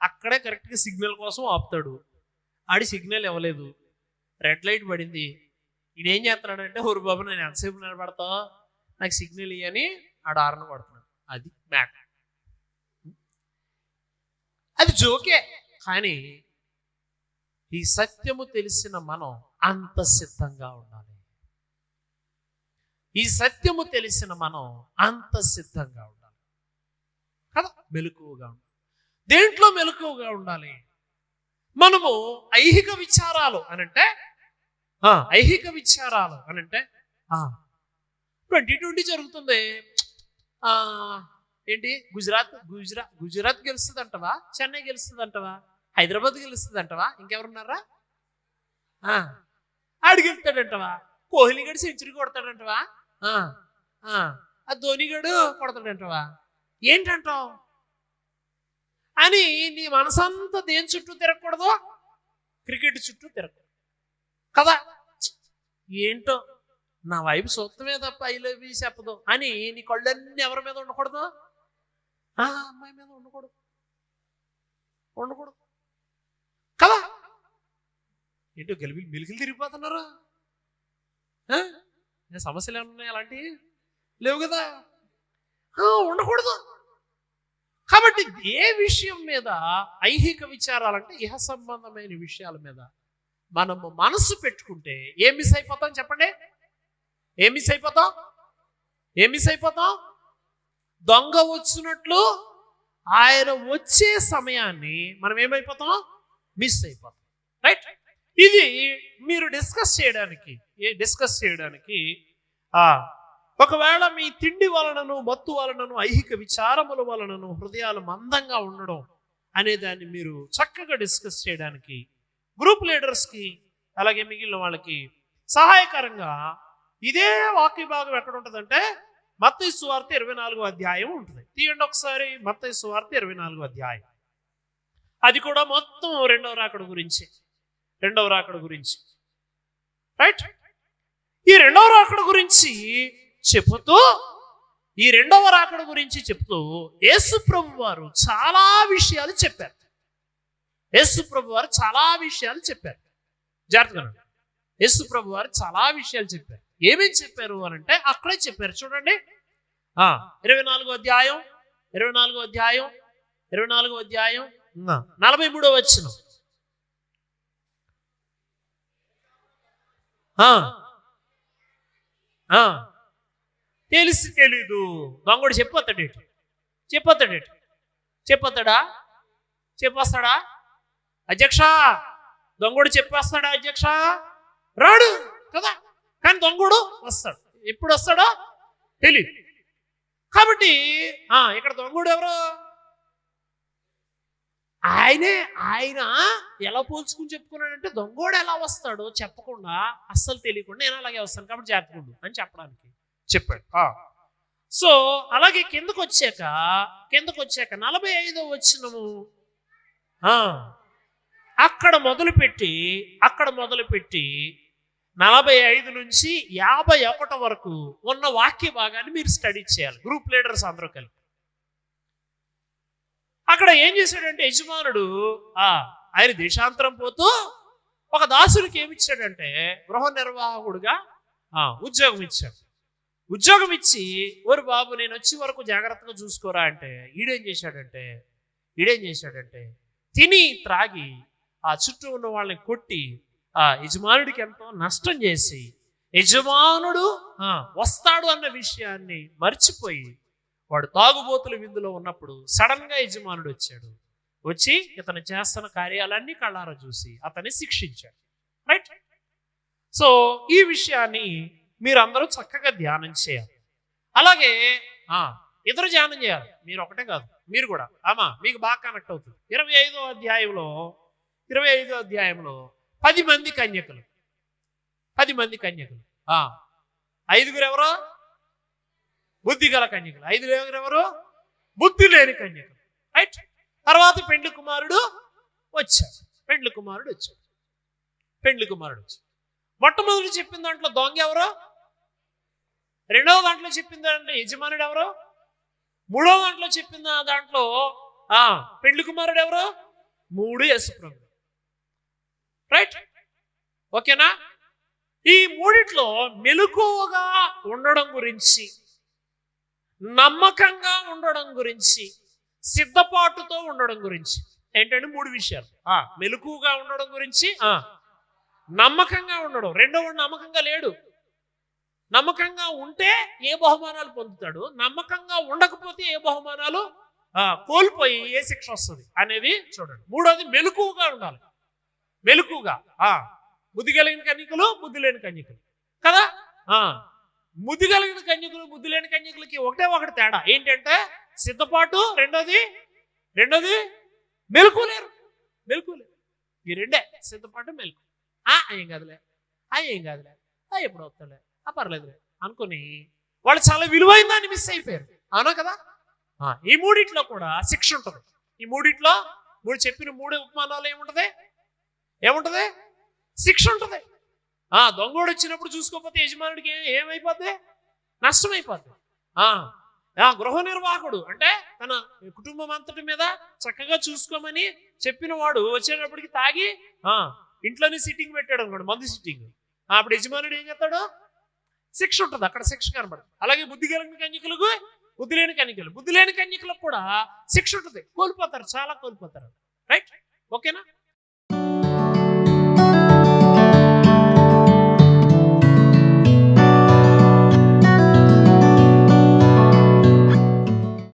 అక్కడే కరెక్ట్గా సిగ్నల్ కోసం ఆపుతాడు. ఆడి సిగ్నల్ ఇవ్వలేదు, రెడ్ లైట్ పడింది. ఈడేం చేస్తున్నాడంటే ఊరు బాబు నేను ఎంతసేపు నిలబడతా, నాకు సిగ్నల్ ఇయ్యని ఆడ ఆరణ పడుతున్నాడు. అది మ్యాట్. అది జోకే, కానీ ఈ సత్యము తెలిసిన మనం అంత సిద్ధంగా ఉండాలి. ఈ సత్యము తెలిసిన మనం అంత సిద్ధంగా ఉండాలి కదా, మెలకువగా ఉండాలి. దేంట్లో మెలకువగా ఉండాలి? మనము ఐహిక విచారాలు అనంటే 2020 జరుగుతుంది. ఏంటి గుజరాత్ గెలుస్తుంది అంటవా, చెన్నై గెలుస్తుంది అంటవా, హైదరాబాద్ గెలుస్తుంది అంటవా, ఇంకెవరున్నారా ఆడు గెలుస్తాడంటవా, కోహ్లీ గడు సెంచరీ కొడతాడంటవా, ఆ ధోని గడు కొడతాడంటవా, ఏంటంటావు అని నీ మనసంతా దేని చుట్టూ తిరగకూడదు? క్రికెట్ చుట్టూ తిరగకూడదు కదా. ఏంటో నా వైపు సొత్తమే తప్ప ఐ లవ్ యూ చెప్పదు అని నీ కళ్ళన్నీ ఎవరి మీద ఉండకూడదు? అమ్మాయి మీద ఉండకూడదు కదా. ఏంటో మెలికలు తిరిగిపోతున్నారు. సమస్యలు ఏమన్నా ఉన్నాయి అలాంటివి? లేవు కదా, ఉండకూడదు. కాబట్టి ఏ విషయం మీద ఐహిక విచారాలంటే ఇహ సంబంధమైన విషయాల మీద మనము మనసు పెట్టుకుంటే ఏం మిస్ అయిపోతాం చెప్పండి? ఏం మిస్ అయిపోతాం? దొంగ వచ్చినట్లు ఆయన వచ్చే సమయాన్ని మనం ఏమైపోతాం? మిస్ అయిపోతాం. రైట్? ఇది మీరు డిస్కస్ చేయడానికి ఒకవేళ మీ తిండి వలనను మత్తు వలనను ఐహిక విచారముల వలనను హృదయాలు మందంగా ఉండడం అనే దాన్ని మీరు చక్కగా డిస్కస్ చేయడానికి గ్రూప్ లీడర్స్కి అలాగే మిగిలిన వాళ్ళకి సహాయకరంగా ఇదే వాక్య భాగం ఎక్కడ ఉంటుందంటే మత్తయి సువార్త 24వ అధ్యాయం ఉంటుంది. తీయండి ఒకసారి మత్తయి సువార్త 24వ అధ్యాయం. అది కూడా మొత్తం రెండవ రాకడ గురించి రైట్. ఈ రెండవ రాకడ గురించి చెప్తూ యేసు ప్రభు వారు చాలా విషయాలు చెప్పారు. జాగ్రత్తగా యేసు ప్రభు వారు చాలా విషయాలు చెప్పారు. ఏమేమి చెప్పారు అని అంటే అక్కడే చెప్పారు. చూడండి 24వ అధ్యాయం 43వ వచనం. ఆ, ఆ, తెలిసి తెలీదు. దొంగడు చెప్పొస్తాడేటి, చెప్పొస్తాడేటి, చెప్పొస్తాడా, చెప్పొస్తాడా అధ్యక్ష? దొంగడు చెప్పేస్తాడా అధ్యక్ష? రాడు కదా. కానీ దొంగడు వస్తాడు. ఎప్పుడు వస్తాడో తెలియదు. కాబట్టి ఇక్కడ దొంగడు ఎవరు? ఆయన ఎలా పోల్చుకుని చెప్పుకున్నాడంటే, దొంగోడు ఎలా వస్తాడో చెప్పకుండా, అస్సలు తెలియకుండా నేను అలాగే వస్తాను కాబట్టి జాగ్రత్తగా అని చెప్పడానికి చెప్పాడు. సో అలాగే కిందకు వచ్చాక 45వ వచనము అక్కడ మొదలుపెట్టి 45 నుంచి 51 వరకు ఉన్న వాక్య భాగాన్ని మీరు స్టడీ చేయాలి, గ్రూప్ లీడర్స్ అందరూ కలిపి. అక్కడ ఏం చేశాడంటే యజమానుడు ఆయన దేశాంతరం పోతూ ఒక దాసుడికి ఏమిచ్చాడంటే గృహ నిర్వాహకుడుగా ఉద్యోగం ఇచ్చాడు. ఉద్యోగం ఇచ్చి, ఓరు బాబు నేను వచ్చే వరకు జాగ్రత్తగా చూసుకోరా అంటే ఈడేం చేశాడంటే తిని త్రాగి ఆ చుట్టూ ఉన్న వాళ్ళని కొట్టి యజమానుడికి ఎంతో నష్టం చేసి, యజమానుడు వస్తాడు అన్న విషయాన్ని మర్చిపోయి వాడు తాగుబోతుల విందులో ఉన్నప్పుడు సడన్ గా యజమానుడు వచ్చి ఇతను చేస్తున్న కార్యాలన్నీ కళ్ళారా చూసి అతన్ని శిక్షించాడు. రైట్? సో ఈ విషయాన్ని మీరందరూ చక్కగా ధ్యానం చేయాలి. అలాగే ఇద్దరు ధ్యానం చేయాలి, మీరు ఒకటే కాదు, మీరు కూడా. మీకు బాగా కనెక్ట్ అవుతుంది. 25వ అధ్యాయంలో 10 మంది కన్యకలు. 10 మంది కన్యకలు. 5 ఎవరో బుద్ధి గల కన్యకలు, 5 ఎవరు బుద్ధి లేని కన్యకలు. రైట్? తర్వాత పెండ్లి కుమారుడు వచ్చాడు. మొట్టమొదటి చెప్పిన దాంట్లో దొంగ ఎవరో, రెండవ దాంట్లో చెప్పిన దాంట్లో యజమానుడు ఎవరో, మూడవ దాంట్లో చెప్పిన దాంట్లో పెండ్లి కుమారుడు ఎవరో, 3 యేసుప్రభువు. రైట్? ఓకేనా? ఈ మూడిట్లో మెలకువగా ఉండడం గురించి, నమ్మకంగా ఉండడం గురించి, సిద్ధపాటుతో ఉండడం గురించి ఏంటంటే 3 విషయాలు. మెలకువగా ఉండడం గురించి, నమ్మకంగా ఉండడం. రెండవ నమ్మకంగా లేడు. నమ్మకంగా ఉంటే ఏ బహుమానాలు పొందుతాడు, నమ్మకంగా ఉండకపోతే ఏ బహుమానాలు కోల్పోయి ఏ శిక్ష వస్తుంది అనేది చూడండి. మూడోది మెలకువగా ఉండాలి. మెలకువగా బుద్ధి కలిగిన కన్యకలు, బుద్ధి లేని కన్యకలు కదా. బుద్ధి కలిగిన కన్యకలు, బుద్ధి లేని కన్యకలకి ఒకటి తేడా ఏంటంటే సిద్ధపాటు, రెండోది మెలకు లేరు. ఈ రెండే, సిద్ధపాటు, మెలకు. ఏం కాదులే ఎప్పుడు వస్తాలే పర్లేదులే అనుకుని వాళ్ళు చాలా విలువైన దాన్ని మిస్ అయిపోయారు. అవునా కదా? ఈ మూడిట్లో కూడా శిక్ష ఉంటుంది. ఈ మూడిట్లో చెప్పిన 3 ఉపమానాలు ఏముంటది? శిక్ష ఉంటుంది. దొంగోడు వచ్చినప్పుడు చూసుకోకపోతే యజమానుడికి ఏమైపోద్ది? నష్టమైపోద్ది. గృహ నిర్వాహకుడు అంటే తన కుటుంబం అంతటి మీద చక్కగా చూసుకోమని చెప్పిన వాడు వచ్చేటప్పటికి తాగి ఇంట్లోనే సిట్టింగ్ పెట్టాడు అనుకోండి, మందు సిట్టింగ్. అప్పుడు యజమానుడు ఏం చేస్తాడు? శిక్ష ఉంటుంది. అక్కడ శిక్ష కనబడుతుంది. అలాగే బుద్ధి కలిగిన కన్యకులకు, బుద్ధి లేని కన్యకులకు కూడా శిక్ష ఉంటుంది. కోల్పోతారు, చాలా కోల్పోతారు. రైట్? ఓకేనా?